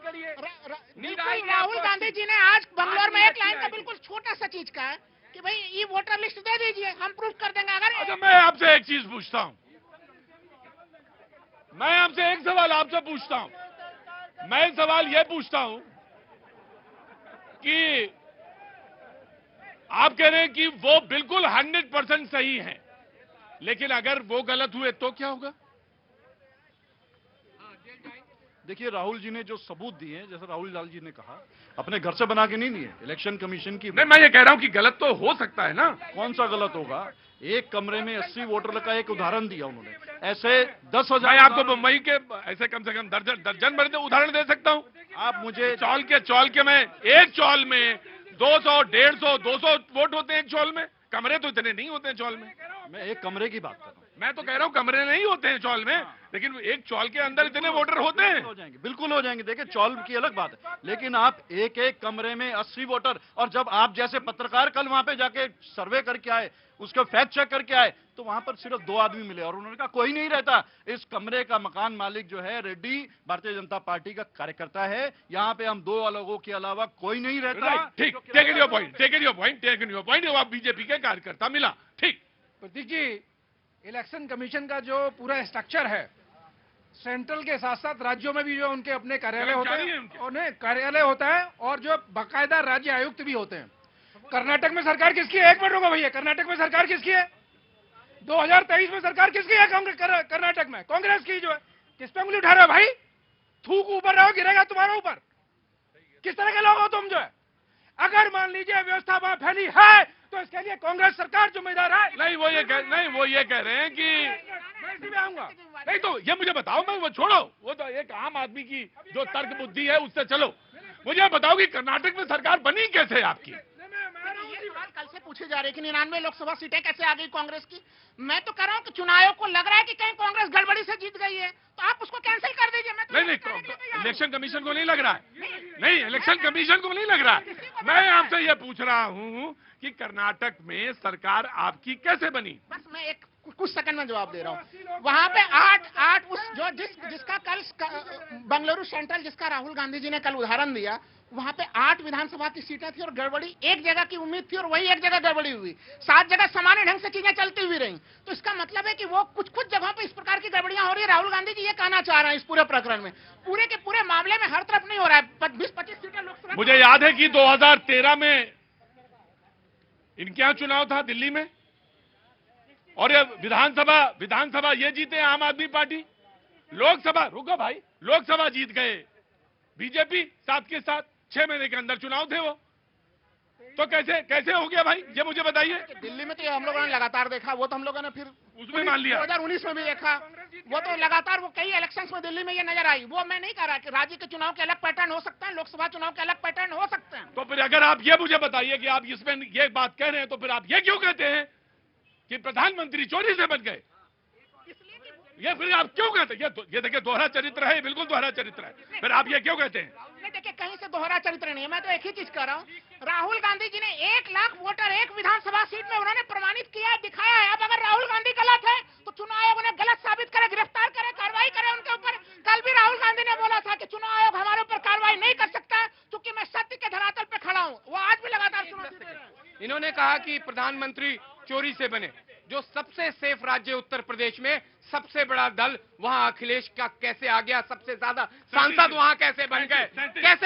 राहुल गांधी जी ने आज बंगलोर में एक लाइन का बिल्कुल छोटा सा चीज कहा है कि भाई ये वोटर लिस्ट दे दीजिए, हम प्रूफ कर देंगे। अगर अच्छा, मैं आपसे एक चीज पूछता हूं, मैं आपसे एक सवाल आपसे पूछता हूं, मैं सवाल यह पूछता हूं कि आप कह रहे हैं कि वो बिल्कुल 100% सही हैं, लेकिन अगर वो गलत हुए तो क्या होगा? देखिए, राहुल जी ने जो सबूत दिए हैं, जैसे राहुल लाल जी ने कहा, अपने घर से बना के नहीं दिए, इलेक्शन कमीशन की। नहीं, मैं ये कह रहा हूं कि गलत तो हो सकता है ना। कौन सा गलत होगा? एक कमरे में 80 वोटर का एक उदाहरण दिया उन्होंने। ऐसे 10,000 मैं आपको मुंबई के ऐसे कम से कम दर्जन भर उदाहरण दे सकता हूं। आप मुझे चौल के मैं एक चौल में 200, 150, 200 वोट होते हैं एक चौल में। कमरे तो इतने नहीं होते हैं चौल में। मैं एक कमरे की बात कर रहा हूं। मैं तो कह रहा हूं कमरे नहीं होते हैं चौल में, लेकिन एक चौल के अंदर इतने वोटर होते हैं। हो जाएंगे, बिल्कुल हो जाएंगे। देखिए, चौल की अलग बात है, लेकिन आप एक कमरे में 80 वोटर, और जब आप जैसे पत्रकार कल वहां पे जाके सर्वे करके आए, उसका फैक्ट चेक करके आए, तो वहां पर सिर्फ 2 आदमी मिले और उन्होंने कहा कोई नहीं रहता। इस कमरे का मकान मालिक जो है रेड्डी भारतीय जनता पार्टी का कार्यकर्ता है। यहाँ पे हम 2 लोगों के अलावा कोई नहीं रहता। ठीक, टेक योर पॉइंट, वो आप बीजेपी के कार्यकर्ता मिला, ठीक। प्रतीक जी, इलेक्शन कमीशन का जो पूरा स्ट्रक्चर है, सेंट्रल के साथ साथ राज्यों में भी जो उनके अपने कार्यालय होते हैं, उन्हें कार्यालय होता है, और जो बाकायदा राज्य आयुक्त भी होते हैं। कर्नाटक में सरकार किसकी है? 1 मिनट रुको भैया, कर्नाटक में सरकार किसकी है? 2023 में सरकार किसकी है? कर्नाटक में कांग्रेस की। जो है, किस पे उंगली उठा रहे हो भाई? थूक ऊपर रहो, गिरेगा तुम्हारे ऊपर। किस तरह के लोग हो तुम? जो है, अगर मान लीजिए व्यवस्था वहां फैली है तो इसके लिए कांग्रेस सरकार जिम्मेदार है। नहीं, वो ये कह रहे हैं कि मैं इसी में आऊंगा। नहीं, तो ये मुझे बताओ, मैं वो छोड़ो, वो तो एक आम आदमी की जो तर्क बुद्धि है उससे चलो। मुझे बताओ कि कर्नाटक में सरकार बनी कैसे आपकी? ये सवाल कल से पूछे जा रहे कि 99 लोकसभा सीटें कैसे आ गई कांग्रेस की। मैं तो कह रहा हूं कि चुनाव आयोग को लग रहा है कि कहीं कांग्रेस गड़बड़ी से जीत गई है, तो आप उसको कैंसिल कर दीजिए। मैं तो नहीं, इलेक्शन कमीशन को नहीं लग रहा है। नहीं, इलेक्शन कमीशन को नहीं लग रहा है। मैं आपसे ये पूछ रहा हूं कि कर्नाटक में सरकार आपकी कैसे बनी? बस मैं कुछ सेकंड में जवाब दे रहा हूँ। वहां पे आठ उस जिसका कल बंगलुरु सेंट्रल, जिसका राहुल गांधी जी ने कल उदाहरण दिया, वहां पे 8 विधानसभा की सीटें थी और गड़बड़ी एक जगह की उम्मीद थी और वही एक जगह गड़बड़ी हुई। 7 जगह सामान्य ढंग से चीजें चलती हुई रही। तो इसका मतलब है कि वो कुछ जगहों पे इस प्रकार की गड़बड़ियां हो रही है। राहुल गांधी जी ये कहना चाह रहे हैं इस पूरे प्रकरण में, पूरे के पूरे मामले में हर तरफ नहीं हो रहा है। 20-25 सीटें लोकसभा। मुझे याद है कि 2013 में इनके यहां चुनाव था दिल्ली में, और ये विधानसभा ये जीते आम आदमी पार्टी। लोकसभा, रुको भाई, लोकसभा जीत गए बीजेपी साथ के साथ। 6 महीने के अंदर चुनाव थे वो, तो कैसे हो गया भाई, ये मुझे बताइए। दिल्ली में तो हम लोगों ने लगातार देखा, वो तो हम लोगों ने फिर उसमें मान लिया। 2019 में भी देखा, वो तो लगातार वो कई इलेक्शंस में दिल्ली में ये नजर आई। वो मैं नहीं कह रहा कि राज्य के चुनाव के अलग पैटर्न हो सकते हैं, लोकसभा चुनाव के अलग पैटर्न हो सकते हैं। तो फिर अगर आप ये मुझे बताइए कि आप इसमें ये बात कह रहे हैं, तो फिर आप ये क्यों कहते हैं कि प्रधानमंत्री चोरी से बच गए? ये फिर आप क्यों कहते हैं? ये देखिए, दोहरा चरित्र है, बिल्कुल दोहरा चरित्र है। फिर आप ये क्यों कहते हैं? नहीं, देखिए, कहीं से दोहरा चरित्र नहीं है। मैं तो एक ही चीज कह रहा हूँ, राहुल गांधी जी ने 1 लाख वोटर एक विधानसभा सीट में उन्होंने प्रमाणित किया है, दिखाया है। अब अगर राहुल गांधी गलत है तो चुनाव आयोग उन्हें गलत साबित करे, गिरफ्तार करे, कार्रवाई करे उनके ऊपर। कल भी राहुल गांधी ने बोला था कि चुनाव आयोग हमारे ऊपर कार्रवाई नहीं कर सकता क्योंकि मैं सत्य के धरातल पर खड़ा हूँ। वो आज भी लगातार चुनौती दे रहे हैं। इन्होंने कहा कि प्रधानमंत्री चोरी से बने। जो सबसे सेफ राज्य उत्तर प्रदेश में सबसे बड़ा दल, वहां अखिलेश का कैसे आ गया? सबसे ज्यादा सांसद वहां कैसे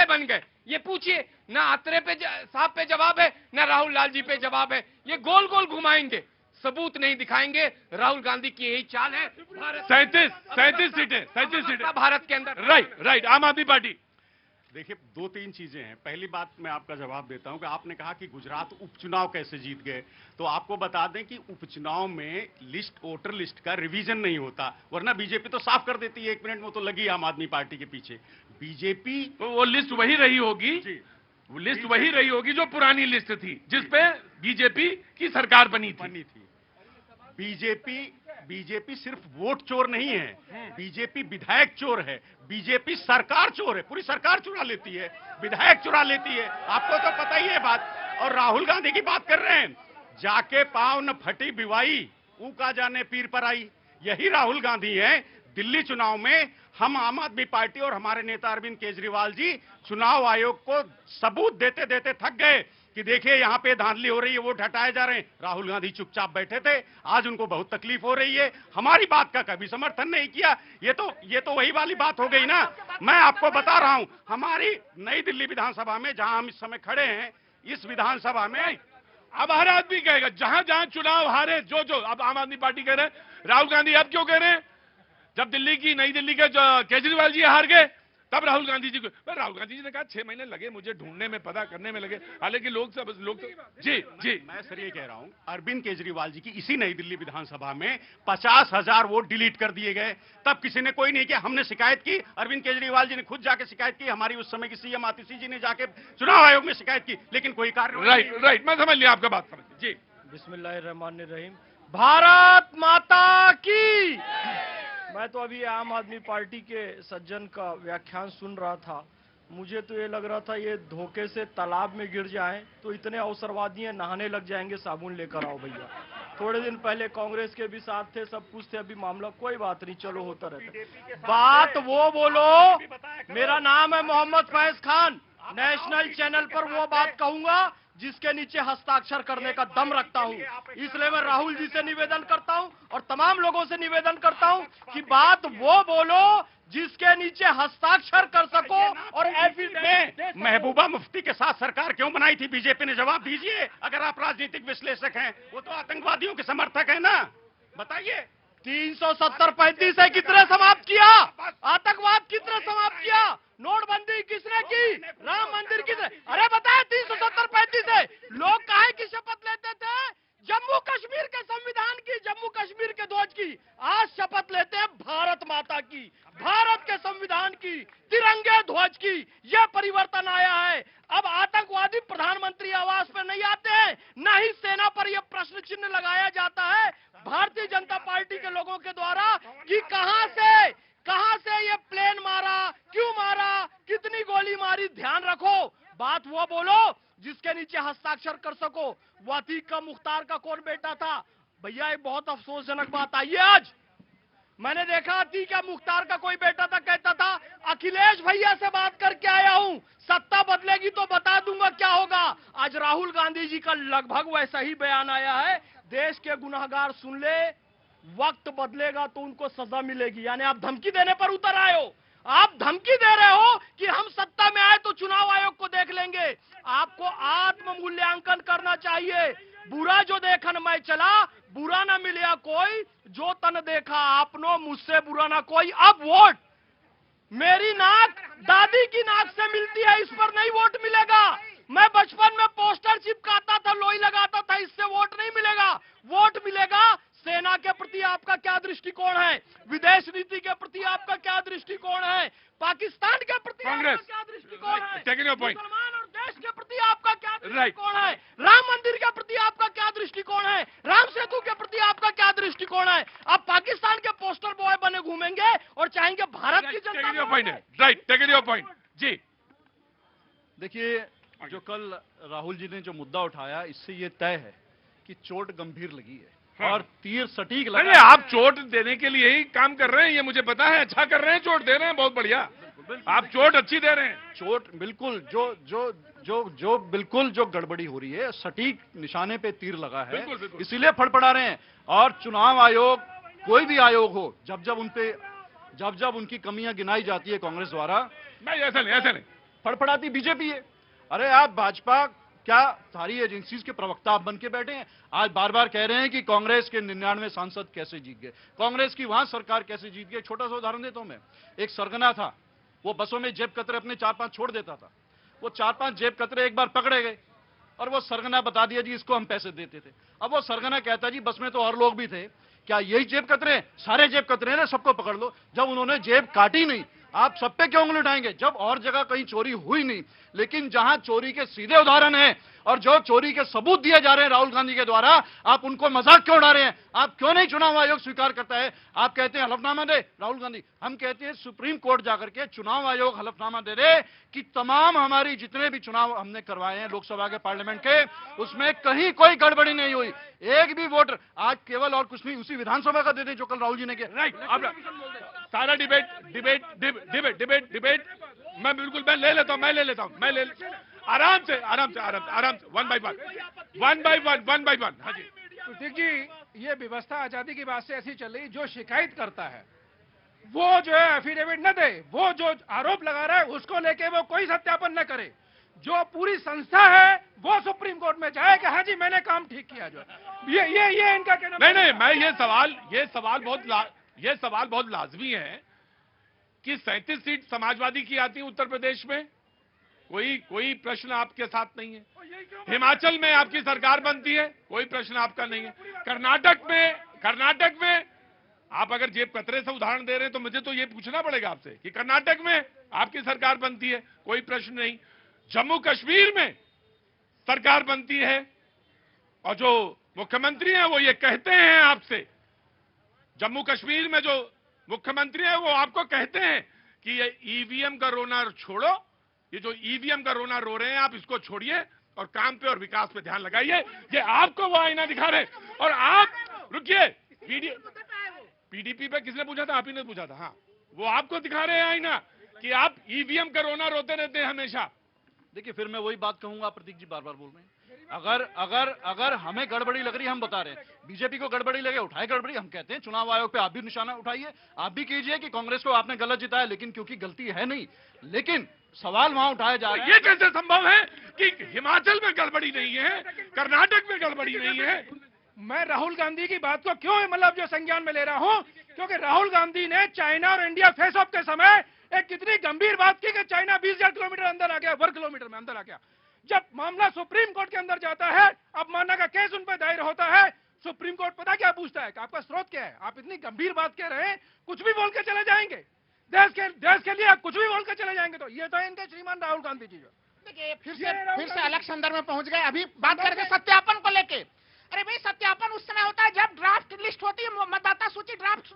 बन गए? ये पूछिए ना। अत्रे पे साहब पे जवाब है, ना राहुल लाल जी पे जवाब है। ये गोल गोल घुमाएंगे, सबूत नहीं दिखाएंगे। राहुल गांधी की यही चाल है। 37 सीटें भारत के अंदर। राइट, आम आदमी पार्टी। देखिए, दो तीन चीजें हैं। पहली बात मैं आपका जवाब देता हूं कि आपने कहा कि गुजरात उपचुनाव कैसे जीत गए, तो आपको बता दें कि उपचुनाव में वोटर लिस्ट का रिवीजन नहीं होता, वरना बीजेपी तो साफ कर देती है 1 मिनट में, तो लगी आम आदमी पार्टी के पीछे। बीजेपी तो वो लिस्ट वही रही होगी, वो लिस्ट वही रही होगी जो पुरानी लिस्ट थी, जिसपे बीजेपी की सरकार बनी थी। बीजेपी सिर्फ वोट चोर नहीं है, बीजेपी विधायक चोर है, बीजेपी सरकार चोर है, पूरी सरकार चुरा लेती है, विधायक चुरा लेती है, आपको तो पता ही है बात। और राहुल गांधी की बात कर रहे हैं, जाके पांव न फटी बिवाई ऊ का जाने पीर पर आई, यही राहुल गांधी है। दिल्ली चुनाव में हम आम आदमी पार्टी और हमारे नेता अरविंद केजरीवाल जी चुनाव आयोग को सबूत देते देते थक गए कि देखिए यहां पे धांधली हो रही है, वोट हटाए जा रहे हैं। राहुल गांधी चुपचाप बैठे थे, आज उनको बहुत तकलीफ हो रही है, हमारी बात का कभी समर्थन नहीं किया। ये तो वही वाली बात हो गई ना। मैं आपको बता रहा हूं, हमारी नई दिल्ली विधानसभा में जहां हम इस समय खड़े हैं, इस विधानसभा में अब हर आदमी कहेगा जहां जहां चुनाव हारे, जो अब आम आदमी पार्टी कह रहे हैं, राहुल गांधी अब क्यों कह रहे हैं? जब नई दिल्ली के केजरीवाल जी हार गए, तब राहुल गांधी जी को, राहुल गांधी जी ने कहा 6 महीने लगे मुझे ढूंढने में, पता करने में लगे, हालांकि लोग तो जी मैं सर ये कह रहा हूं, अरविंद केजरीवाल जी की इसी नई दिल्ली विधानसभा में 50,000 वोट डिलीट कर दिए गए, तब किसी ने कोई नहीं किया। हमने शिकायत की, अरविंद केजरीवाल जी ने खुद जाके शिकायत की, हमारी उस समय की सीएम आतिशी जी ने जाके चुनाव आयोग में शिकायत की, लेकिन कोई कार्य राइट, मैं समझ लिया आपका बात समझ जी। बिस्मिल्लाहिर्रहमानिर्रहीम। भारत माता की। मैं तो अभी आम आदमी पार्टी के सज्जन का व्याख्यान सुन रहा था, मुझे तो ये लग रहा था ये धोखे से तालाब में गिर जाएं तो इतने अवसरवादी हैं, नहाने लग जाएंगे, साबुन लेकर आओ भैया। थोड़े दिन पहले कांग्रेस के भी साथ थे, सब कुछ थे, अभी मामला कोई बात नहीं, चलो होता रहता। बात वो बोलो, मेरा नाम है मोहम्मद फैज खान, नेशनल चैनल पर वो बात कहूंगा जिसके नीचे हस्ताक्षर करने का दम रखता हूं। इसलिए मैं राहुल जी से निवेदन करता हूं और तमाम लोगों से निवेदन करता हूं कि बात वो बोलो जिसके नीचे हस्ताक्षर कर सको। और में महबूबा मुफ्ती के साथ सरकार क्यों बनाई थी बीजेपी ने? जवाब दीजिए, अगर आप राजनीतिक विश्लेषक हैं। वो तो आतंकवादियों के समर्थक है ना, बताइए। 370-35 है, कितने समाप्त किया? आतंकवाद कितने समाप्त किया? नोटबंदी किसने की? राम मंदिर किसने? अरे बताए 370-35 है। लोग काहे की शपथ लेते थे? जम्मू कश्मीर के संविधान की, जम्मू कश्मीर के ध्वज की। आज शपथ लेते हैं भारत माता की, भारत के संविधान की, तिरंगे ध्वज की। यह परिवर्तन आया है। अब आतंकवादी प्रधानमंत्री आवास पर नहीं आते हैं, न ही सेना पर यह प्रश्न चिन्ह लगाया जाता है भारतीय जनता पार्टी के लोगों के द्वारा कि कहां से ये प्लेन मारा, क्यों मारा, कितनी गोली मारी। ध्यान रखो, बात वो बोलो जिसके नीचे हस्ताक्षर कर सको। वातीक का मुख्तार का कौन बेटा था? भैया एक बहुत अफसोसजनक बात आई है आज। मैंने देखा अतीक का मुख्तार का कोई बेटा था, कहता था अखिलेश भैया से बात करके आया हूं, सत्ता बदलेगी तो बता दूंगा क्या होगा। आज राहुल गांधी जी का लगभग वैसा ही बयान आया है। देश के गुनहगार सुन ले, वक्त बदलेगा तो उनको सजा मिलेगी। यानी आप धमकी देने पर उतर आए हो। आप धमकी दे रहे हो कि हम सत्ता में आए तो चुनाव आयोग को देख लेंगे। आपको आत्म मूल्यांकन करना चाहिए। बुरा जो देखन मैं चला, बुरा ना मिला कोई, जो तन देखा आपनो, मुझसे बुरा ना कोई। अब वोट मेरी नाक दादी की नाक से मिलती है, इस पर नहीं वोट मिलेगा। मैं बचपन में पोस्टर चिपकाता था, लोई लगाता था, इससे वोट नहीं मिलेगा। वोट मिलेगा सेना के प्रति आपका क्या दृष्टिकोण है, विदेश नीति के प्रति आपका क्या दृष्टिकोण है, पाकिस्तान के प्रति आपका क्या दृष्टिकोण है, मुसलमान और देश के प्रति आपका क्या दृष्टिकोण है, राम मंदिर के प्रति आपका क्या दृष्टिकोण है, राम सेतु के प्रति आपका क्या दृष्टिकोण है। आप पाकिस्तान के पोस्टर बॉय बने घूमेंगे और चाहेंगे भारत की जनता। जी देखिए, जो कल राहुल जी ने जो मुद्दा उठाया, इससे ये तय है कि चोट गंभीर लगी है। हाँ। और तीर सटीक लगा। नहीं, आप चोट देने के लिए ही काम कर रहे हैं, ये मुझे पता है। अच्छा कर रहे हैं, चोट दे रहे हैं, बहुत बढ़िया। आप चोट अच्छी दे रहे हैं। चोट बिल्कुल जो बिल्कुल जो गड़बड़ी हो रही है, सटीक निशाने पे तीर लगा है, इसीलिए फड़फड़ा रहे हैं। और चुनाव आयोग, कोई भी आयोग हो, जब उनकी कमियां गिनाई जाती है कांग्रेस द्वारा, नहीं ऐसा नहीं फड़फड़ाती बीजेपी है। अरे आप भाजपा क्या सारी एजेंसीज के प्रवक्ता आप बन के बैठे हैं? आज बार बार कह रहे हैं कि कांग्रेस के 99 सांसद कैसे जीत गए, कांग्रेस की वहां सरकार कैसे जीत गई। छोटा सा उदाहरण देता हूं मैं। एक सरगना था, वो बसों में जेब कतरे अपने 4-5 छोड़ देता था। वो 4-5 जेब कतरे एक बार पकड़े गए और वो सरगना बता दिया जी इसको हम पैसे देते थे। अब वो सरगना कहता जी बस में तो और लोग भी थे, क्या यही जेब कतरे? सारे जेब कतरे ना, सबको पकड़ लो। जब उन्होंने जेब काटी नहीं, आप सब पे क्यों उंगली उठाएंगे? जब और जगह कहीं चोरी हुई नहीं, लेकिन जहां चोरी के सीधे उदाहरण है और जो चोरी के सबूत दिए जा रहे हैं राहुल गांधी के द्वारा, आप उनको मजाक क्यों उड़ा रहे हैं? आप क्यों नहीं चुनाव आयोग स्वीकार करता है? आप कहते हैं हलफनामा दे राहुल गांधी, हम कहते हैं सुप्रीम कोर्ट जाकर के चुनाव आयोग हलफनामा दे दे कि तमाम हमारी जितने भी चुनाव हमने करवाए हैं लोकसभा के, पार्लियामेंट के, उसमें कहीं कोई गड़बड़ी नहीं हुई, एक भी वोटर आज केवल और कुछ नहीं उसी विधानसभा का दे दें जो कल राहुल जी ने किया। राइट, अब सारा डिबेट मैं बिल्कुल मैं ले लेता हूं, आराम से वन बाय वन। हाँ जी प्रतीक जी, ये व्यवस्था आजादी की बात से ऐसी चल रही, जो शिकायत करता है वो जो है एफिडेविट न दे, वो जो आरोप लगा रहा है उसको लेके वो कोई सत्यापन न करे, जो पूरी संस्था है वो सुप्रीम कोर्ट में जाए कि हाँ जी मैंने काम ठीक किया। जो ये इनका कहना नहीं, मैं ये सवाल बहुत लाजमी है कि 37 सीट समाजवादी की आती है उत्तर प्रदेश में, कोई प्रश्न आपके साथ नहीं है। हिमाचल में आपकी सरकार बनती है, कोई प्रश्न आपका नहीं है। कर्नाटक में आप अगर जेब कतरे से उदाहरण दे रहे हैं तो मुझे तो ये पूछना पड़ेगा आपसे कि कर्नाटक में आपकी सरकार बनती है, कोई प्रश्न नहीं। जम्मू कश्मीर में सरकार बनती है और जो मुख्यमंत्री हैं वो ये कहते हैं आपसे, जम्मू कश्मीर में जो मुख्यमंत्री है वो आपको कहते हैं कि ये ईवीएम का रोना छोड़ो, ये जो ईवीएम का रोना रो रहे हैं आप इसको छोड़िए और काम पे और विकास पे ध्यान लगाइए। ये आपको वो आईना दिखा रहे हैं और आप रुकिए। पीडीपी पे किसने पूछा था? आप ही ने पूछा था। हाँ, वो आपको दिखा रहे हैं आईना कि आप ईवीएम का रोना रोते रहते हैं हमेशा। देखिए फिर मैं वही बात कहूंगा, प्रतीक जी बार बार बोल रहे हैं, अगर हमें गड़बड़ी लग रही है हम बता रहे हैं, बीजेपी को गड़बड़ी लगे उठाए गड़बड़ी, हम कहते हैं चुनाव आयोग पे आप भी निशाना उठाइए, आप भी कीजिए कि कांग्रेस को आपने गलत जिताया, लेकिन क्योंकि गलती है नहीं, लेकिन सवाल वहां उठाया जा रहा है। ये कैसे संभव है कि हिमाचल में गड़बड़ी नहीं है, कर्नाटक में गड़बड़ी नहीं है? मैं राहुल गांधी की बात को क्यों मतलब जो संज्ञान में ले रहा हूं, क्योंकि राहुल गांधी ने चाइना और इंडिया फेस ऑफ के समय एक कितनी गंभीर बात की कि चाइना 20,000 किलोमीटर अंदर आ गया, वर्ग किलोमीटर में अंदर आ गया। जब मामला सुप्रीम कोर्ट के अंदर जाता है, अवमानना का केस उन पर दायर होता है, सुप्रीम कोर्ट पता क्या पूछता है कि आपका स्रोत क्या है? आप इतनी गंभीर बात कह रहे हैं, कुछ भी बोल के चले जाएंगे, देश के लिए आप कुछ भी बोल के चले जाएंगे। तो ये तो इनके श्रीमान राहुल गांधी जी जो देखिए फिर से अलग संदर्भ में पहुंच गए। अभी बात करके सत्यापन को लेके, अरे भाई सत्यापन उस समय होता है जब ड्राफ्ट लिस्ट होती है, मतदाता सूची ड्राफ्ट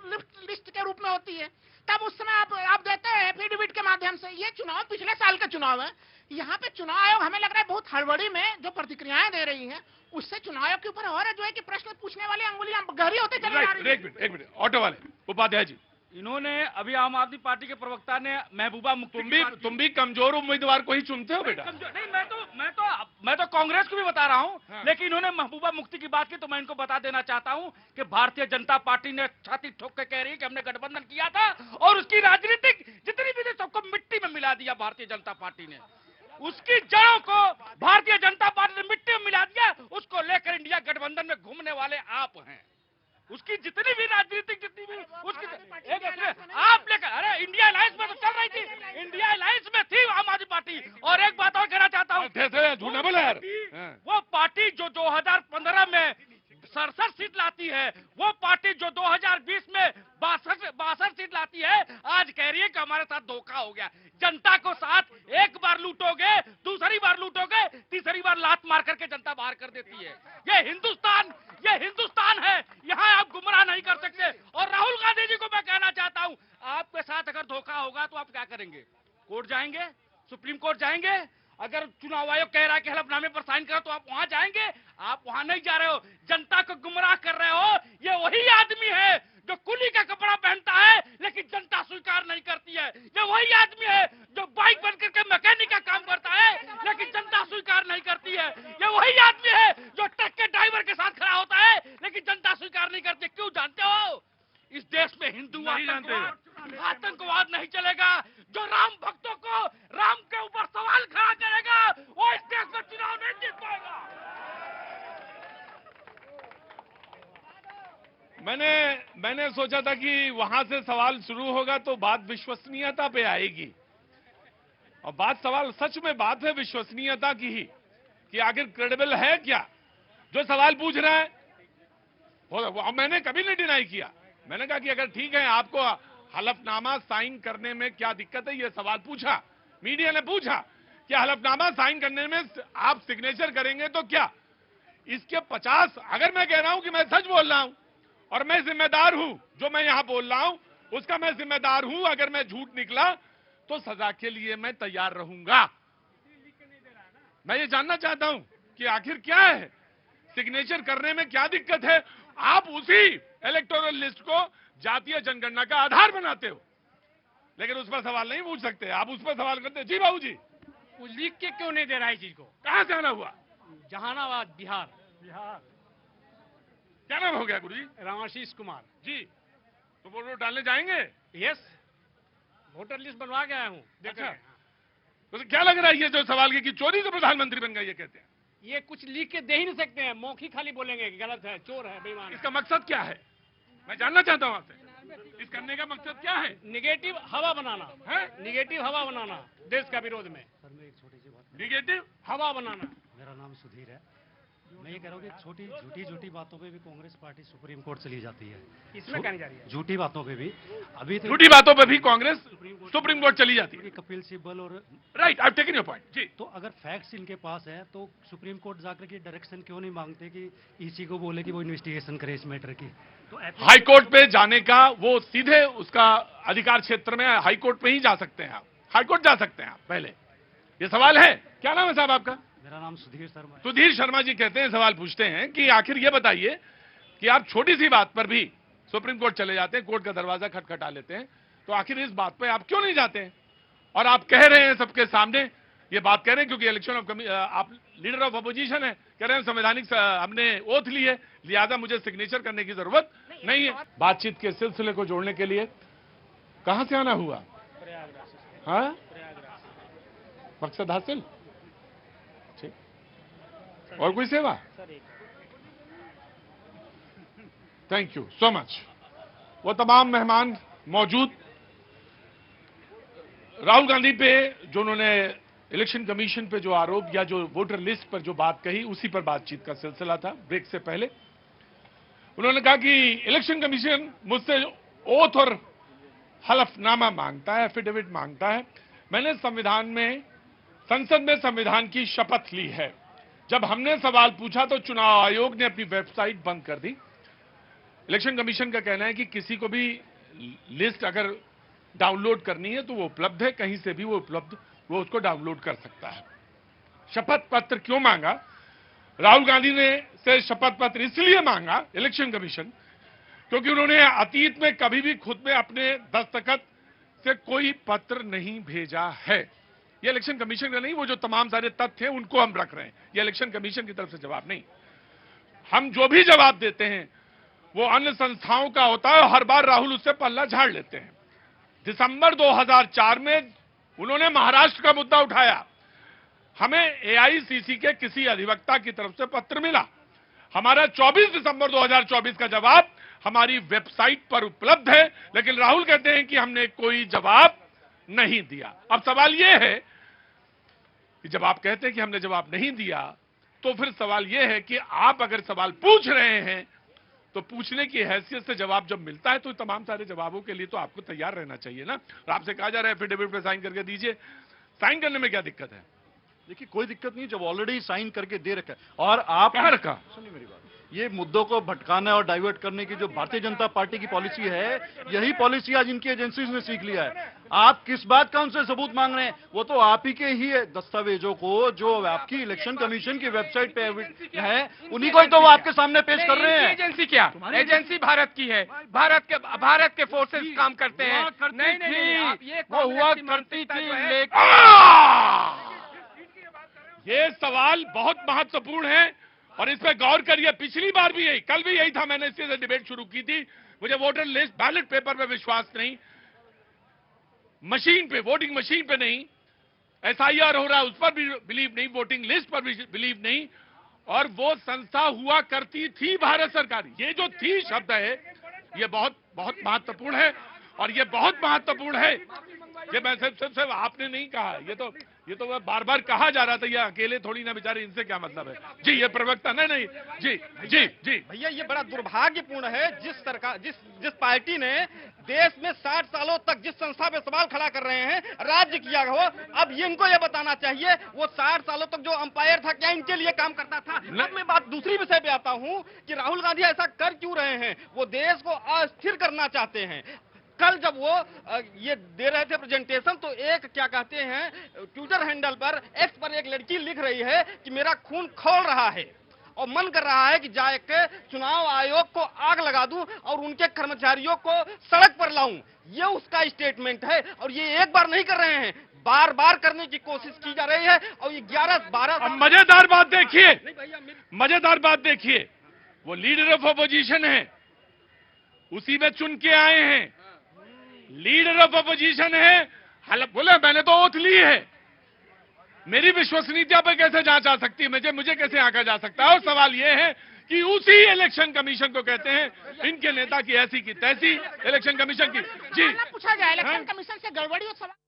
लिस्ट के रूप में होती है, तब उस समय आप देते हैं एफिडेविट के माध्यम से। ये चुनाव पिछले साल का चुनाव है, यहाँ पे चुनाव आयोग हमें लग रहा है बहुत हड़बड़ी में जो प्रतिक्रियाएं दे रही है, उससे चुनाव आयोग के ऊपर और जो है कि प्रश्न पूछने वाली अंगुलियां गहरी होते चले जा रही है। एक मिनट ऑटो वाले उपाध्याय जी, इन्होंने अभी आम आदमी पार्टी के प्रवक्ता ने महबूबा मुफ्ती, तुम भी कमजोर उम्मीदवार को ही चुनते हो बेटा। नहीं, मैं तो कांग्रेस को भी बता रहा हूं। हाँ। लेकिन इन्होंने महबूबा मुफ्ती की बात की तो मैं इनको बता देना चाहता हूं कि भारतीय जनता पार्टी ने छाती ठोक के कह रही है कि हमने गठबंधन किया था और उसकी राजनीतिक जितनी भी सबको मिट्टी में मिला दिया भारतीय जनता पार्टी ने, उसकी जड़ों को भारतीय जनता पार्टी ने मिट्टी में मिला दिया। उसको लेकर इंडिया गठबंधन में घूमने वाले आप हैं, उसकी जितनी भी राजनीतिक जितनी भी उसकी आप लेकर, अरे इंडिया अलायंस में तो चल रही थी, इंडिया अलायंस में थी आम आदमी पार्टी। और एक बात और कहना चाहता हूँ, झूठ ना बोले यार, वो पार्टी जो 2015 में 67 सीट लाती है, वो पार्टी जो 2020 में 62 सीट लाती है, आज कह रही है कि हमारे साथ धोखा हो गया। जनता को साथ एक बार लूटोगे, दूसरी बार लूटोगे, तीसरी बार लात मार करके जनता बाहर कर देती है। ये हिंदुस्तान है, यहाँ आप गुमराह नहीं कर सकते। और राहुल गांधी जी को मैं कहना चाहता हूँ, आपके साथ अगर धोखा होगा तो आप क्या करेंगे? कोर्ट जाएंगे, सुप्रीम कोर्ट जाएंगे? अगर चुनाव आयोग कह रहा है कि हलफनामे पर साइन करो तो आप वहां जाएंगे? आप वहां नहीं जा रहे हो, जनता को गुमराह कर रहे हो। ये वही आदमी है जो कुली का कपड़ा पहनता है लेकिन जनता स्वीकार नहीं करती है। ये वही आदमी है जो बाइक बन करके मैकेनिक का काम करता है लेकिन जनता स्वीकार नहीं करती है। ये वही आदमी है जो ट्रक के ड्राइवर के साथ खड़ा होता है लेकिन जनता स्वीकार नहीं करती। क्यों? जानते हो, इस देश में हिंदू आतंकवाद नहीं चलेगा। जो राम भक्तों को राम के ऊपर सवाल खड़ा करेगा वो इस देश में चुनाव नहीं जीत पाएगा। मैंने सोचा था कि वहां से सवाल शुरू होगा तो बात विश्वसनीयता पे आएगी और बात सवाल सच में बात है विश्वसनीयता की ही कि आखिर क्रेडिबल है क्या जो सवाल पूछ रहा है। वो मैंने कभी नहीं डिनाई किया। मैंने कहा कि अगर ठीक है आपको हलफनामा साइन करने में क्या दिक्कत है, ये सवाल पूछा, मीडिया ने पूछा कि हलफनामा साइन करने में आप सिग्नेचर करेंगे तो क्या, इसके 50 अगर मैं कह रहा हूं कि मैं सच बोल रहा हूं और मैं जिम्मेदार हूं, जो मैं यहां बोल रहा हूं उसका मैं जिम्मेदार हूं, अगर मैं झूठ निकला तो सजा के लिए मैं तैयार रहूंगा। मैं ये जानना चाहता हूं कि आखिर क्या है, सिग्नेचर करने में क्या दिक्कत है। आप उसी इलेक्टोरल लिस्ट को जातीय जनगणना का आधार बनाते हो, लेकिन उस पर सवाल नहीं पूछ सकते। आप उस पर सवाल करते जी बाबू जी, वो लिख के क्यों नहीं दे रहा है इस चीज को? कहां से आना हुआ? जहानाबाद बिहार। क्या नाम हो गया गुरु जी? रामाशीष कुमार जी। तो वोट डालने जाएंगे? यस, वोटर लिस्ट बनवा के आया हूँ। अच्छा, तो क्या लग रहा है ये जो सवाल की कि चोरी से प्रधानमंत्री बन गए, ये कहते हैं? ये कुछ लिख के दे ही नहीं सकते हैं, मौखिक खाली बोलेंगे कि गलत है, चोर है, बेईमान है। इसका मकसद क्या है, मैं जानना चाहता हूं आपसे। इस करने का मकसद क्या है? निगेटिव हवा बनाना है, निगेटिव हवा बनाना देश का विरोध में। सर मैं एक छोटी सी बात, निगेटिव हवा बनाना। मेरा नाम सुधीर है। मैं ये कह रहा हूँ कि छोटी झूठी बातों पे भी कांग्रेस पार्टी सुप्रीम कोर्ट चली जाती है। इसमें कहनी जा रही है झूठी बातों पे भी, अभी तो झूठी बातों पे भी कांग्रेस सुप्रीम कोर्ट चली जाती है। कपिल सिब्बल और right, I taken your point ji. तो अगर फैक्ट्स इनके पास है तो सुप्रीम कोर्ट जाकर के डायरेक्शन क्यों नहीं मांगते कि ईसी को बोले कि वो इन्वेस्टिगेशन करे इस मैटर की? तो हाई कोर्ट पे जाने का वो सीधे उसका अधिकार क्षेत्र में, हाई कोर्ट पे ही जा सकते हैं आप, हाई कोर्ट जा सकते हैं आप। पहले ये सवाल है, क्या नाम है साहब आपका? मेरा नाम सुधीर शर्मा है। सुधीर शर्मा जी कहते हैं, सवाल पूछते हैं कि आखिर ये बताइए कि आप छोटी सी बात पर भी सुप्रीम कोर्ट चले जाते हैं, कोर्ट का दरवाजा खटखटा लेते हैं, तो आखिर इस बात पे आप क्यों नहीं जाते हैं? और आप कह रहे हैं सबके सामने ये बात कह रहे हैं क्योंकि इलेक्शन ऑफ आप लीडर ऑफ अपोजिशन है, कह रहे हैं संवैधानिक हमने ओथ ली है, लिहाजा मुझे सिग्नेचर करने की जरूरत नहीं है। बातचीत के सिलसिले को जोड़ने के लिए कहां से आना हुआ? हाँ, मकसद हासिल, ठीक। और कोई सेवा? Thank you so much. वो तमाम मेहमान मौजूद, राहुल गांधी पे जो उन्होंने इलेक्शन कमीशन पे जो आरोप या जो वोटर लिस्ट पर जो बात कही, उसी पर बातचीत का सिलसिला था। ब्रेक से पहले उन्होंने कहा कि इलेक्शन कमीशन मुझसे ओथ और हलफनामा मांगता है, एफिडेविट मांगता है। मैंने संसद में संविधान की शपथ ली है। जब हमने सवाल पूछा तो चुनाव आयोग ने अपनी वेबसाइट बंद कर दी। इलेक्शन कमीशन का कहना है कि किसी को भी लिस्ट अगर डाउनलोड करनी है तो वो उपलब्ध है, कहीं से भी वो उपलब्ध, वो उसको डाउनलोड कर सकता है। शपथ पत्र क्यों मांगा? राहुल गांधी ने से शपथ पत्र इसलिए मांगा इलेक्शन कमीशन क्योंकि उन्होंने अतीत में कभी भी खुद में अपने दस्तखत से कोई पत्र नहीं भेजा है। ये इलेक्शन कमीशन का नहीं, वो जो तमाम सारे तथ्य हैं उनको हम रख रहे हैं, ये इलेक्शन कमीशन की तरफ से जवाब नहीं। हम जो भी जवाब देते हैं वो अन्य संस्थाओं का होता है और हर बार राहुल उससे पल्ला झाड़ लेते हैं। दिसंबर 2004 में उन्होंने महाराष्ट्र का मुद्दा उठाया। हमें एआईसीसी के किसी अधिवक्ता की तरफ से पत्र मिला। हमारा 24 दिसंबर 2024 का जवाब हमारी वेबसाइट पर उपलब्ध है, लेकिन राहुल कहते हैं कि हमने कोई जवाब नहीं दिया। अब सवाल यह है कि जब आप कहते हैं कि हमने जवाब नहीं दिया, तो फिर सवाल यह है कि आप अगर सवाल पूछ रहे हैं तो पूछने की हैसियत से जवाब जब मिलता है तो तमाम सारे जवाबों के लिए तो आपको तैयार रहना चाहिए ना। और आपसे कहा जा रहा है एफिडेविट पे साइन करके दीजिए, साइन करने में क्या दिक्कत है? देखिए कोई दिक्कत नहीं, जब ऑलरेडी साइन करके दे रखा है। और आप कहां रखा? सुनिए मेरी बात, ये मुद्दों को भटकाना और डाइवर्ट करने की जो भारतीय जनता पार्टी की पॉलिसी है, यही पॉलिसी आज इनकी एजेंसीज ने सीख लिया है। आप किस बात का उनसे सबूत मांग रहे हैं? वो तो आप ही के ही दस्तावेजों को जो आपकी इलेक्शन कमीशन की वेबसाइट पे है, उन्हीं को ही तो वो आपके सामने पेश कर रहे हैं। एजेंसी क्या? एजेंसी भारत की है, भारत के फोर्सेस काम करते हैं। नहीं, वो हुआ करती थी, लेकिन ये सवाल बहुत महत्वपूर्ण है और इस पर गौर करिए। पिछली बार भी यही, कल भी यही था, मैंने इससे डिबेट शुरू की थी। मुझे वोटर लिस्ट बैलेट पेपर पे विश्वास नहीं, मशीन पे, वोटिंग मशीन पे नहीं, एसआईआर हो रहा है उस पर भी बिलीव नहीं, वोटिंग लिस्ट पर भी बिलीव नहीं। और वो संस्था हुआ करती थी भारत सरकार। ये जो थी शब्द है, ये बहुत बहुत महत्वपूर्ण है। और ये बहुत महत्वपूर्ण है ये मैं सिर्फ आपने नहीं कहा, ये तो बार बार कहा जा रहा था, ये अकेले थोड़ी ना बेचारे, इनसे क्या मतलब है जी? ये प्रवक्ता नहीं जी जी जी भैया ये बड़ा दुर्भाग्यपूर्ण है जिस पार्टी ने देश में 60 सालों तक जिस संस्था पे सवाल खड़ा कर रहे हैं राज्य किया हो, अब ये इनको ये बताना चाहिए वो 60 सालों तक जो अंपायर था क्या इनके लिए काम करता था? अब मैं बात दूसरी विषय पे आता हूँ कि राहुल गांधी ऐसा कर क्यों रहे हैं? वो देश को अस्थिर करना चाहते हैं। कल जब वो ये दे रहे थे प्रेजेंटेशन तो एक क्या कहते हैं ट्विटर हैंडल पर एक्स पर एक लड़की लिख रही है कि मेरा खून खौल रहा है और मन कर रहा है कि जाके चुनाव आयोग को आग लगा दूं और उनके कर्मचारियों को सड़क पर लाऊं। ये उसका स्टेटमेंट है और ये एक बार नहीं कर रहे हैं, बार बार करने की कोशिश की जा रही है। और ये 11-12 मजेदार बात देखिए, वो लीडर ऑफ अपोजिशन है, उसी में चुन के आए हैं, लीडर ऑफ अपोजिशन है, बोले मैंने तो ओथ ली है, मेरी विश्वसनीयता पर कैसे जांच आ सकती है, मुझे कैसे आंका जा सकता है? और सवाल यह है कि उसी इलेक्शन कमीशन को कहते हैं इनके नेता की ऐसी की तैसी इलेक्शन कमीशन की जी पूछा जाए इलेक्शन कमीशन से गड़बड़ी और सवाल